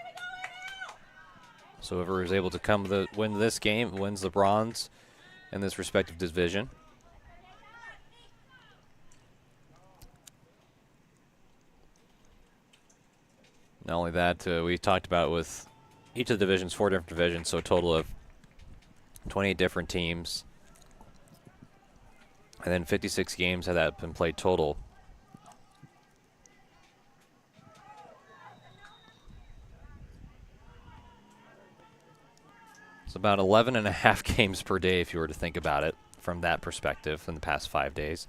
So whoever is able to win this game wins the bronze in this respective division. Not only that, we talked about with each of the divisions, 4 different divisions, so a total of 28 different teams. And then 56 games have that been played total. It's about 11 and a half games per day if you were to think about it from that perspective in the past 5 days.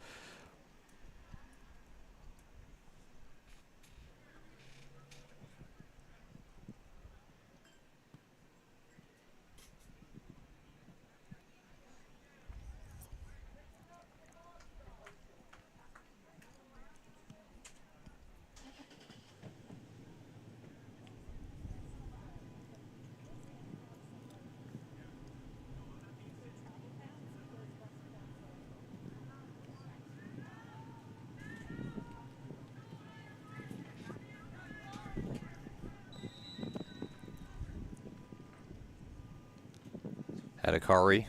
Adhikari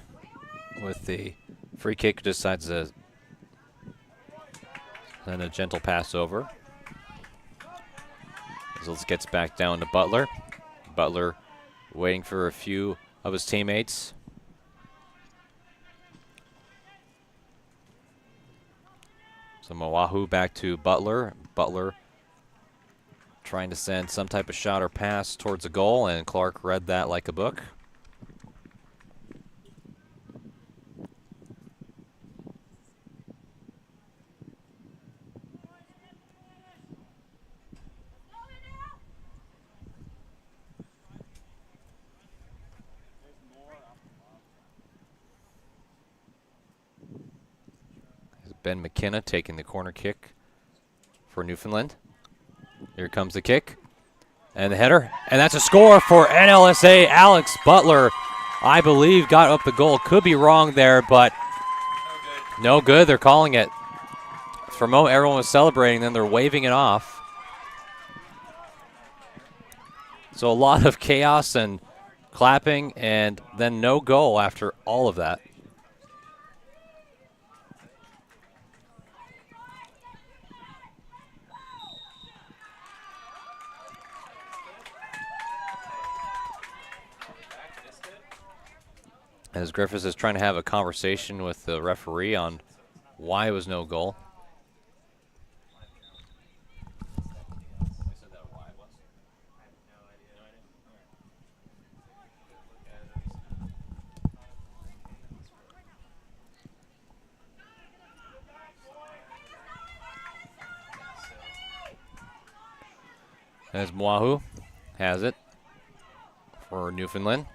with the free kick decides to send a gentle pass over. This gets back down to Butler. Butler waiting for a few of his teammates. So Moahu back to Butler. Butler trying to send some type of shot or pass towards a goal, and Clark read that like a book. Ben McKenna taking the corner kick for Newfoundland. Here comes the kick and the header, and that's a score for NLSA. Alex Butler, I believe, got up the goal. Could be wrong there, but no good. They're calling it. For a moment, everyone was celebrating, then they're waving it off. So a lot of chaos and clapping, and then no goal after all of that. As Griffiths is trying to have a conversation with the referee on why it was no goal. As Moahu has it for Newfoundland.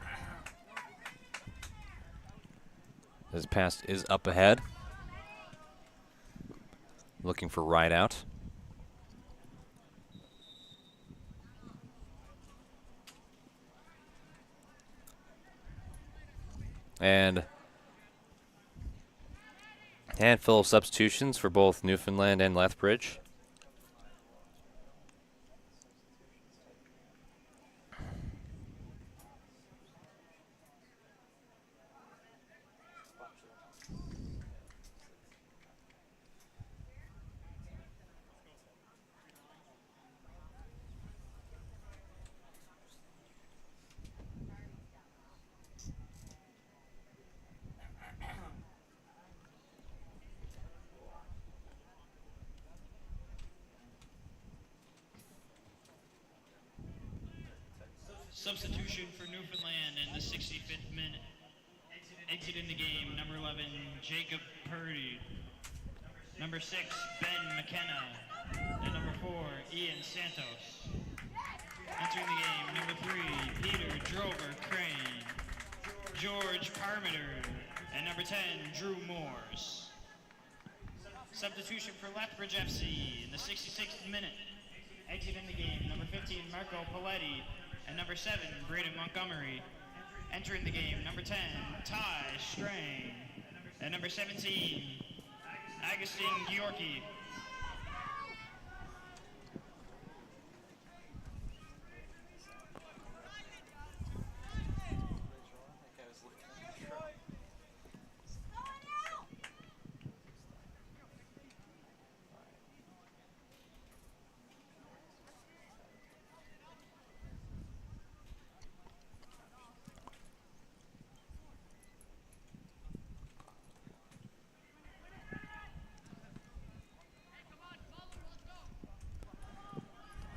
His pass is up ahead. Looking for right out. And handful of substitutions for both Newfoundland and Lethbridge. Substitution for Newfoundland in the 65th minute. Exiting the game, number 11, Jacob Purdy. Number 6, Ben McKenna. And number 4, Ian Santos. Entering the game, number 3, Peter Drover Crane. George Parmiter. And number 10, Drew Moores. Substitution for Lethbridge FC in the 66th minute. Exiting the game, number 15, Marco Paletti. And number 7, Braden Montgomery. Entering the game, number 10, Ty Strang. And number 17, Agustin Georgi.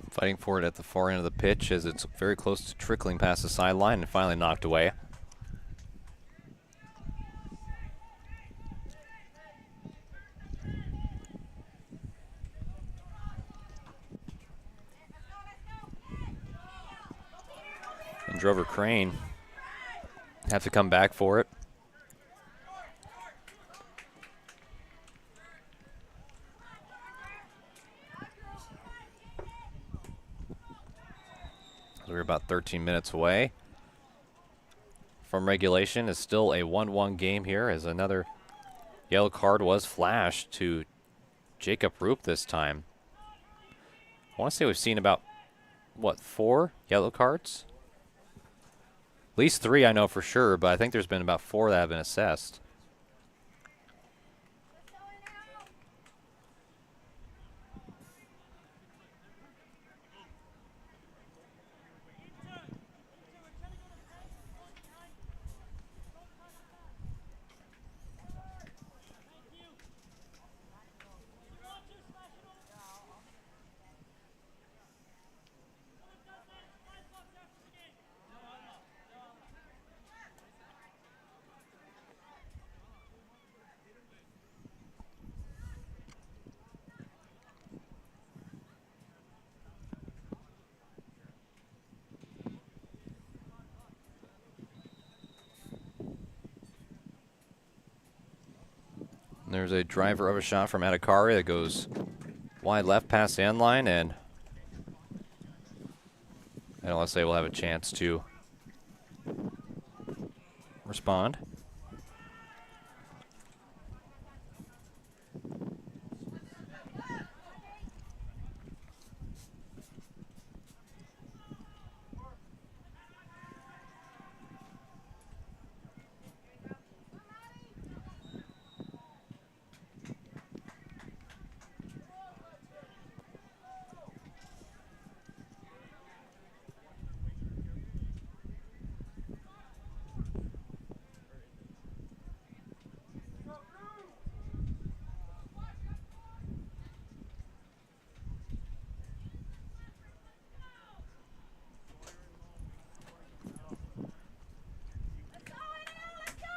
Fighting for it at the far end of the pitch as it's very close to trickling past the sideline and finally knocked away. And Drover Crane have to come back for it. We're about 13 minutes away from regulation. It's still a 1-1 game here as another yellow card was flashed to Jacob Roop this time. I want to say we've seen about, what, 4 yellow cards At least 3 I know for sure, but I think there's been about 4 that have been assessed. There's a driver of a shot from Adhikari that goes wide left past the end line, and NLSA will have a chance to respond.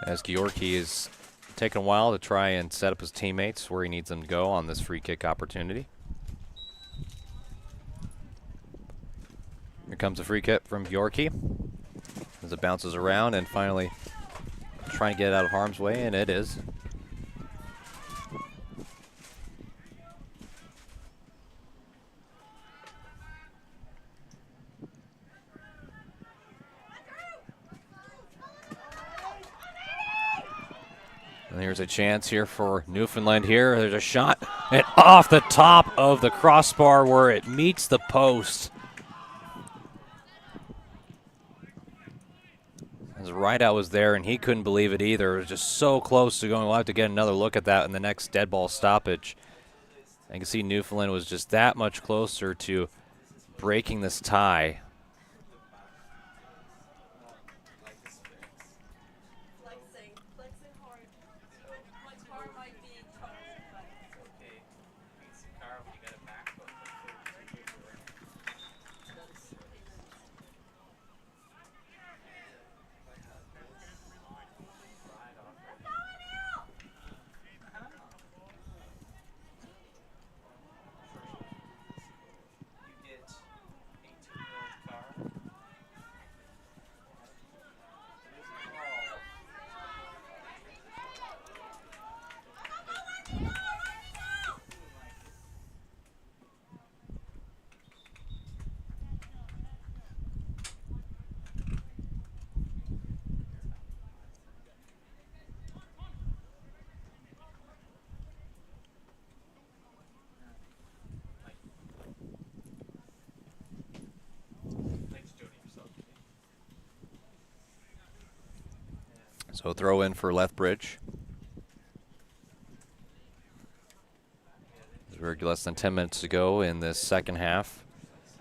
As Georgi is taking a while to try and set up his teammates where he needs them to go on this free kick opportunity. Here comes a free kick from Georgi as it bounces around and finally trying to get it out of harm's way, and it is. And here's a chance here for Newfoundland here. There's a shot, and off the top of the crossbar where it meets the post. As Rideout was there, and he couldn't believe it either. It was just so close to going. We'll have to get another look at that in the next dead ball stoppage. And you can see Newfoundland was just that much closer to breaking this tie. So throw in for Lethbridge. There's less than 10 minutes to go in this second half.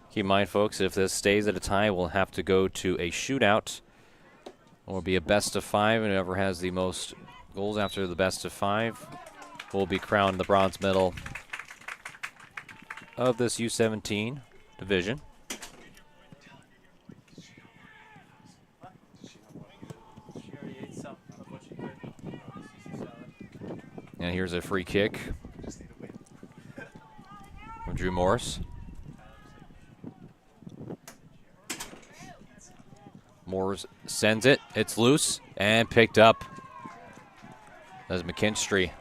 Keep in mind, folks, if this stays at a tie, we'll have to go to a shootout. Or be a best of 5, and whoever has the most goals after the best of 5 will be crowned the bronze medal of this U17 division. And here's a free kick from Drew Morris. Morris sends it. It's loose and picked up as McKinstry.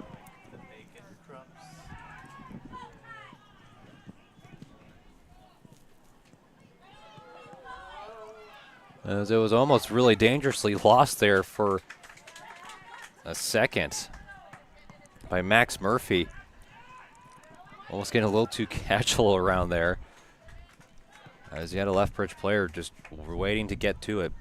As it was almost really dangerously lost there for a second by Max Murphy. Almost getting a little too casual around there, as you had a Lethbridge player just waiting to get to it.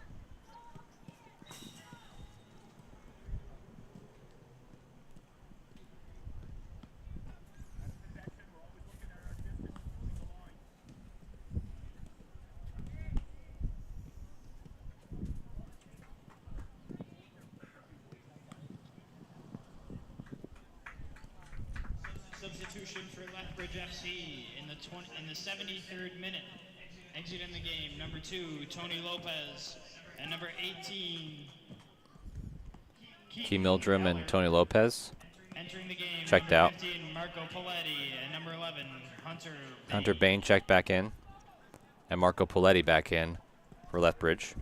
Substitution for Lethbridge FC in the 73rd minute. Exit in the game, number 2, Tony Lopez, and number 18, Key Mildrum and Tony Lopez entering the game, checked number out. 15, Marco Poletti, and number 11, Hunter Bain checked back in, and Marco Poletti back in for Lethbridge.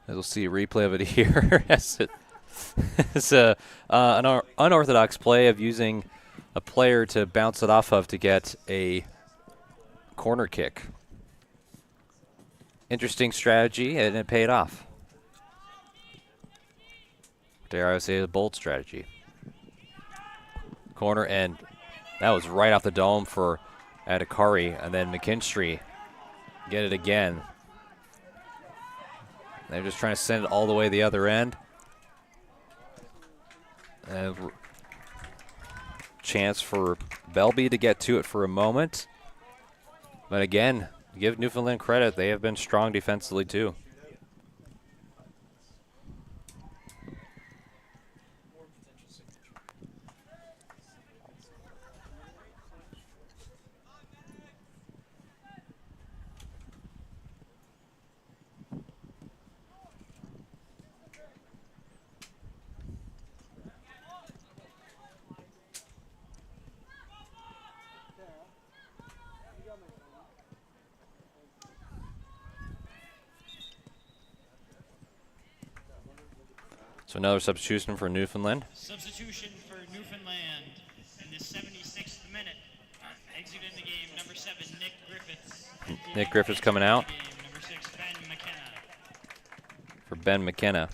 As we'll see a replay of it here. It's an unorthodox play of using a player to bounce it off of to get a corner kick. Interesting strategy, and it paid off. Dare I say a bold strategy. Corner, and that was right off the dome for Adhikari, and then McKinstry get it again. They're just trying to send it all the way to the other end. And chance for Belby to get to it for a moment. But again, give Newfoundland credit. They have been strong defensively too. So another substitution for Newfoundland. Substitution for Newfoundland in the 76th minute. Exit in the game, number 7, Nick Griffiths. Nick Griffiths coming out. Number 6, Ben McKenna. For Ben McKenna.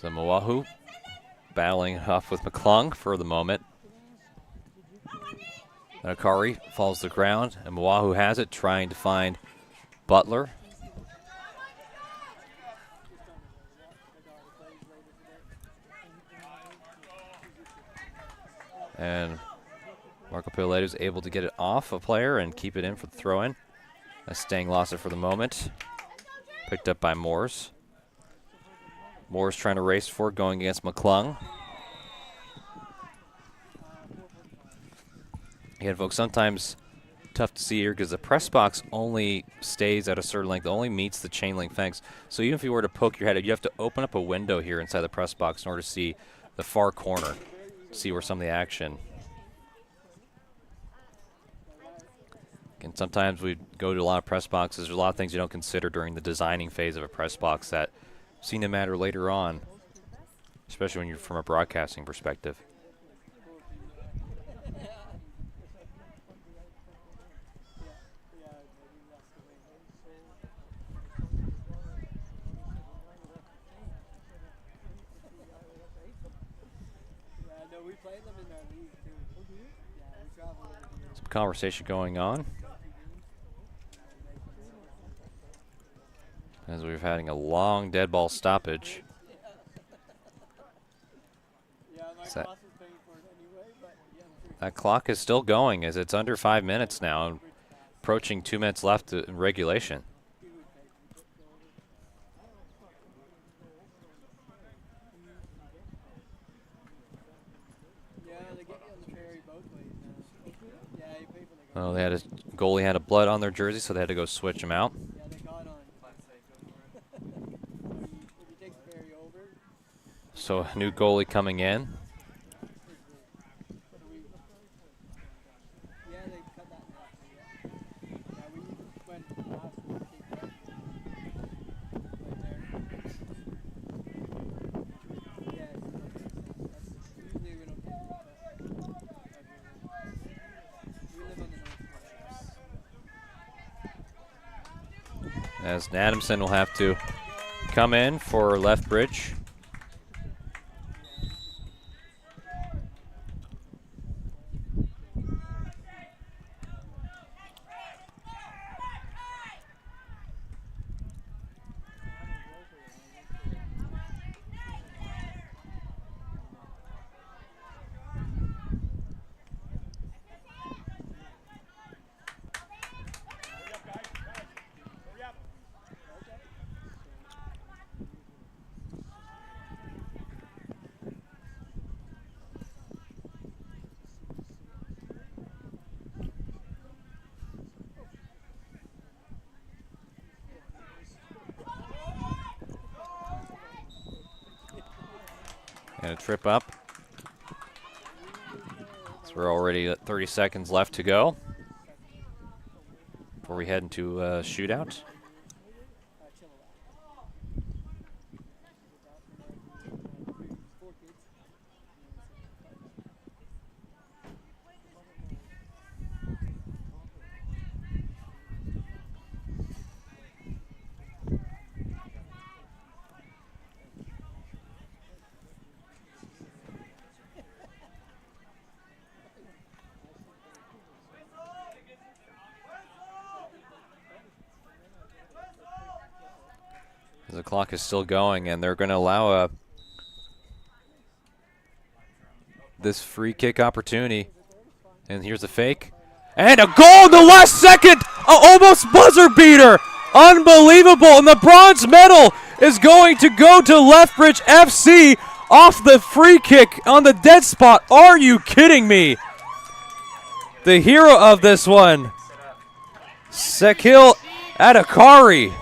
So Moahu battling off with McClung for the moment. Akari falls to the ground, and Moahu has it, trying to find Butler. And Marco Piletti is able to get it off a player and keep it in for the throw-in. Stang lost it for the moment. Picked up by Moores. Moores trying to race for it, going against McClung. Again, folks, sometimes tough to see here because the press box only stays at a certain length, only meets the chain link fence. So even if you were to poke your head, you have to open up a window here inside the press box in order to see the far corner, see where some of the action. And sometimes we go to a lot of press boxes. There's a lot of things you don't consider during the designing phase of a press box that seem to matter later on, especially when you're from a broadcasting perspective. Some conversation going on as we're having a long dead ball stoppage. That clock is still going as it's under 5 minutes now, and approaching 2 minutes left in regulation. Well, they had a goalie had a blood on their jersey, so they had to go switch him out. So a new goalie coming in. as Adamson will have to come in for Lethbridge. And a trip up. So we're already at 30 seconds left to go before we head into shootout. The clock is still going, and they're going to allow this free kick opportunity. And here's a fake. And a goal in the last second! Almost buzzer beater! Unbelievable! And the bronze medal is going to go to Lethbridge FC off the free kick on the dead spot. Are you kidding me? The hero of this one, Sekil Adakari.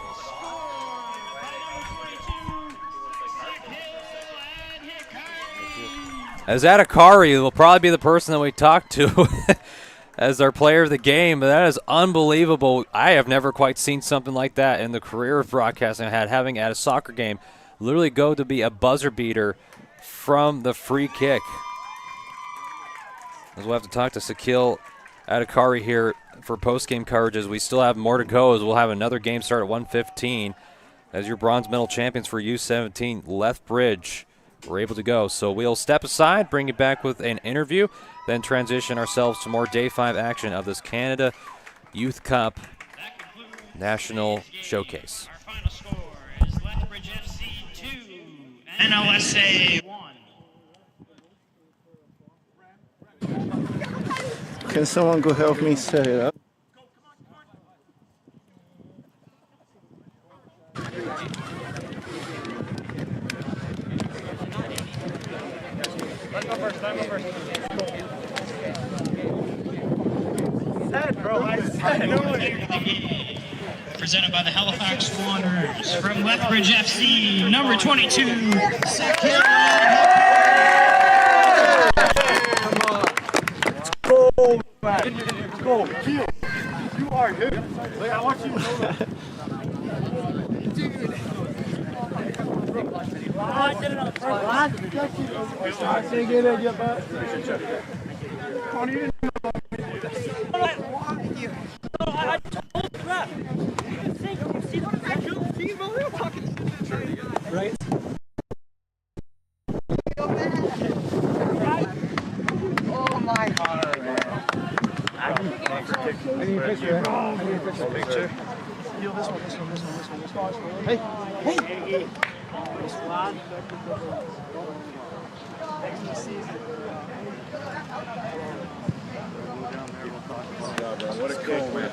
As Adakari will probably be the person that we talk to as our player of the game. But that is unbelievable. I have never quite seen something like that in the career of broadcasting I had, having at a soccer game literally go to be a buzzer beater from the free kick. As we'll have to talk to Sekil Adakari here for post-game coverage, as we still have more to go, as we'll have another game start at 1:15 as your bronze medal champions for U17 Lethbridge we're able to go. So we'll step aside, bring you back with an interview, then transition ourselves to more Day 5 action of this Canada Youth Cup National Showcase. Our final score is Lethbridge FC 2, NLSA 1. Can someone go help me set it up? Let's go first. Presented by the Halifax Wanderers from Lethbridge FC, number 22, Sekil. Come on. Let's go, man. Let's go. Keel. You are him. Like, I want you to know that. Dude. Right? Oh my God, man. I need a picture. I need a picture. Feel this one. Hey. Squad. Next season. What a kick, man.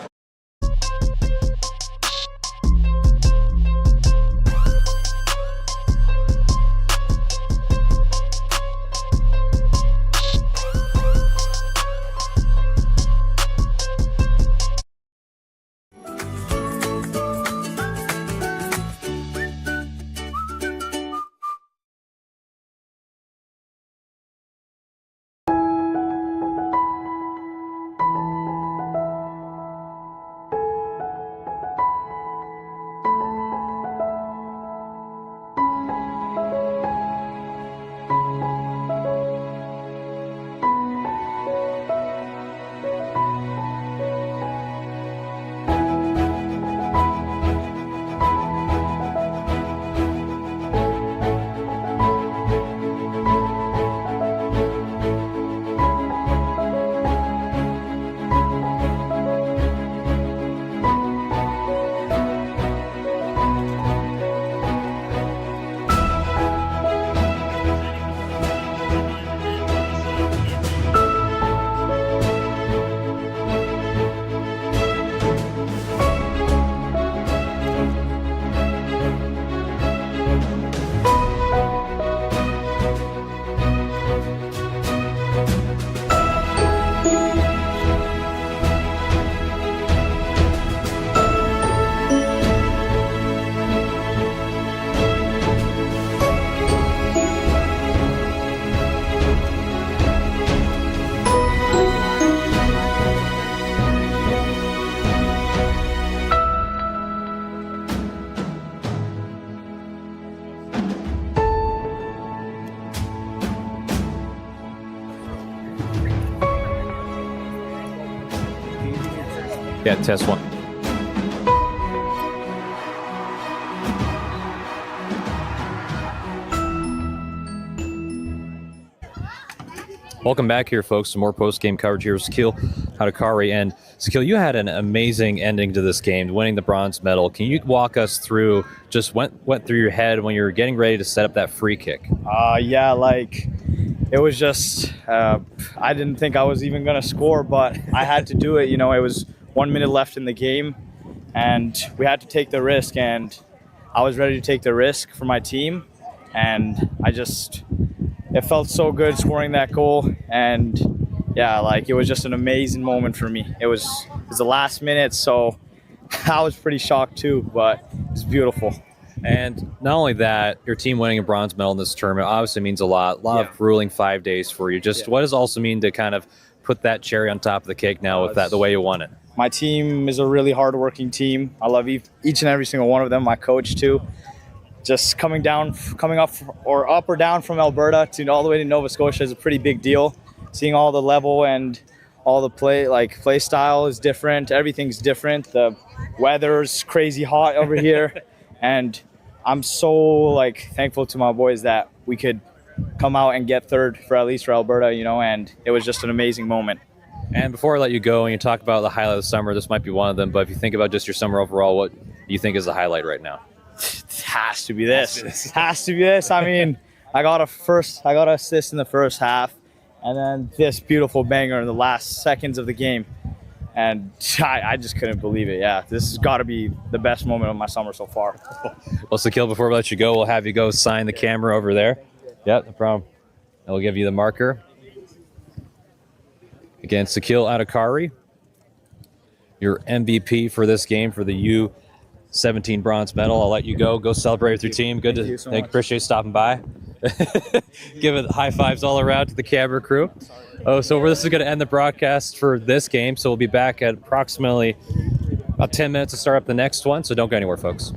Yeah, test 1. Welcome back here, folks. Some more post-game coverage here with Sakil Hadakari. And Sakil, you had an amazing ending to this game, winning the bronze medal. Can you walk us through just went through your head when you were getting ready to set up that free kick? Yeah, like it was just I didn't think I was even gonna score, but I had to do it. You know, it was 1 minute left in the game, and we had to take the risk. And I was ready to take the risk for my team, and it felt so good scoring that goal. And yeah, like it was just an amazing moment for me. It was the last minute, so I was pretty shocked too, but it was beautiful. And not only that, your team winning a bronze medal in this tournament obviously means a lot of grueling 5 days for you. What does it also mean to kind of put that cherry on top of the cake now with that the way you won it? My team is a really hardworking team. I love each and every single one of them. My coach too. Just coming up or down from Alberta to all the way to Nova Scotia is a pretty big deal. Seeing all the level and all the play style is different. Everything's different. The weather's crazy hot over here, and I'm so thankful to my boys that we could come out and get third for Alberta, you know, and it was just an amazing moment. And before I let you go and you talk about the highlight of the summer, this might be one of them, but if you think about just your summer overall, what do you think is the highlight right now? It has to be this. It has to be this. I mean, I got an assist in the first half, and then this beautiful banger in the last seconds of the game. And I just couldn't believe it. Yeah, this has got to be the best moment of my summer so far. Well, Sakil, before we let you go, we'll have you go sign the camera over there. Yep, no problem. And we'll give you the marker. Again, Sakil Hadakari, your MVP for this game for the U17 bronze medal. I'll let you go. Go celebrate with your team. Good to so much. Appreciate you stopping by. Give it high fives all around to the camera crew. So this is going to end the broadcast for this game. So we'll be back at approximately about 10 minutes to start up the next one. So don't go anywhere, folks.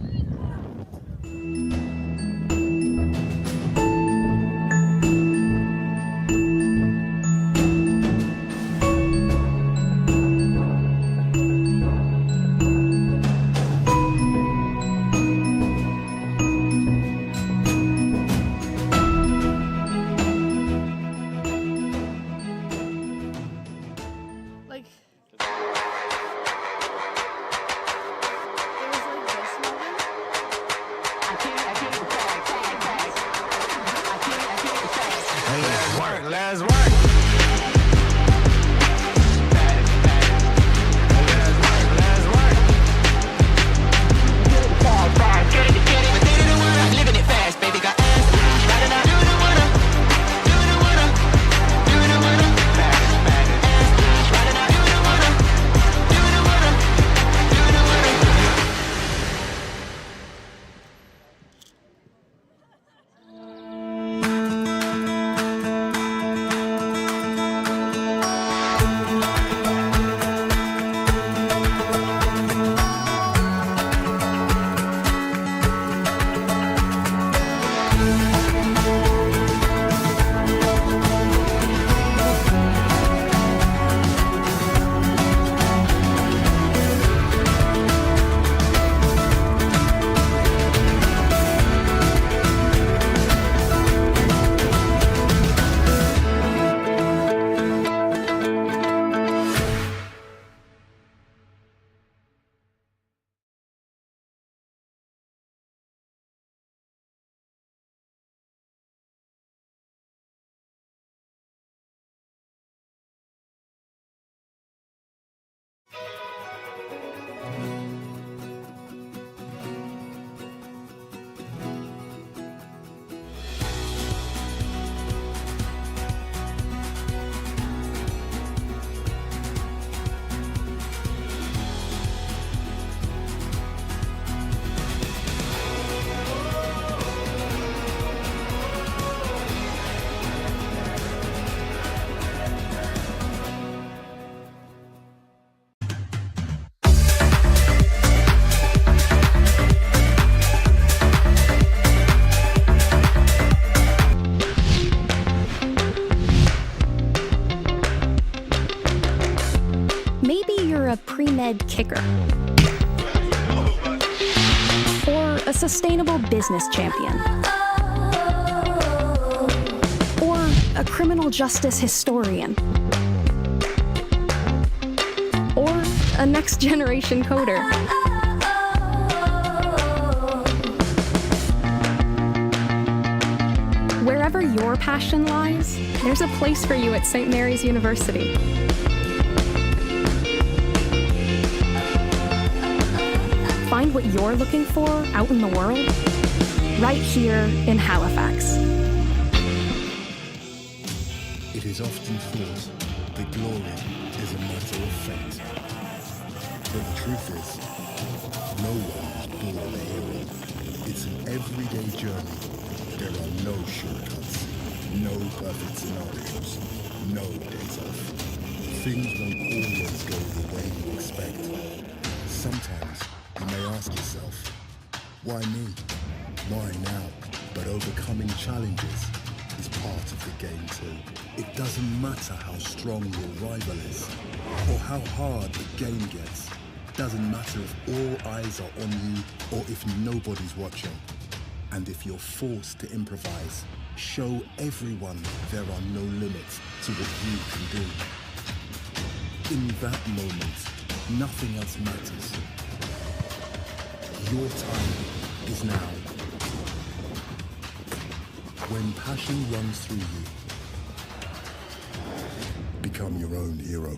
Let's work. pre-med kicker. Or a sustainable business champion. Or a criminal justice historian. Or a next-generation coder. Wherever your passion lies, there's a place for you at St. Mary's University. Find what you're looking for out in the world, right here in Halifax. It is often thought that glory is a matter of fate. But the truth is, no one is born a hero. It's an everyday journey. There are no shortcuts, no perfect scenarios, no days off. Things won't always go the way you expect. Sometimes you may ask yourself, why me? Why now? But overcoming challenges is part of the game too. It doesn't matter how strong your rival is, or how hard the game gets. Doesn't matter if all eyes are on you, or if nobody's watching. And if you're forced to improvise, show everyone there are no limits to what you can do. In that moment, nothing else matters. Your time is now. When passion runs through you, become your own hero.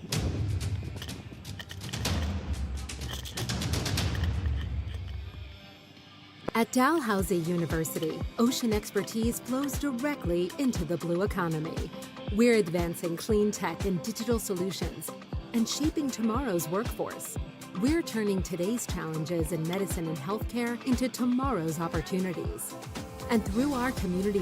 At Dalhousie University, ocean expertise flows directly into the blue economy. We're advancing clean tech and digital solutions and shaping tomorrow's workforce. We're turning today's challenges in medicine and healthcare into tomorrow's opportunities. And through our community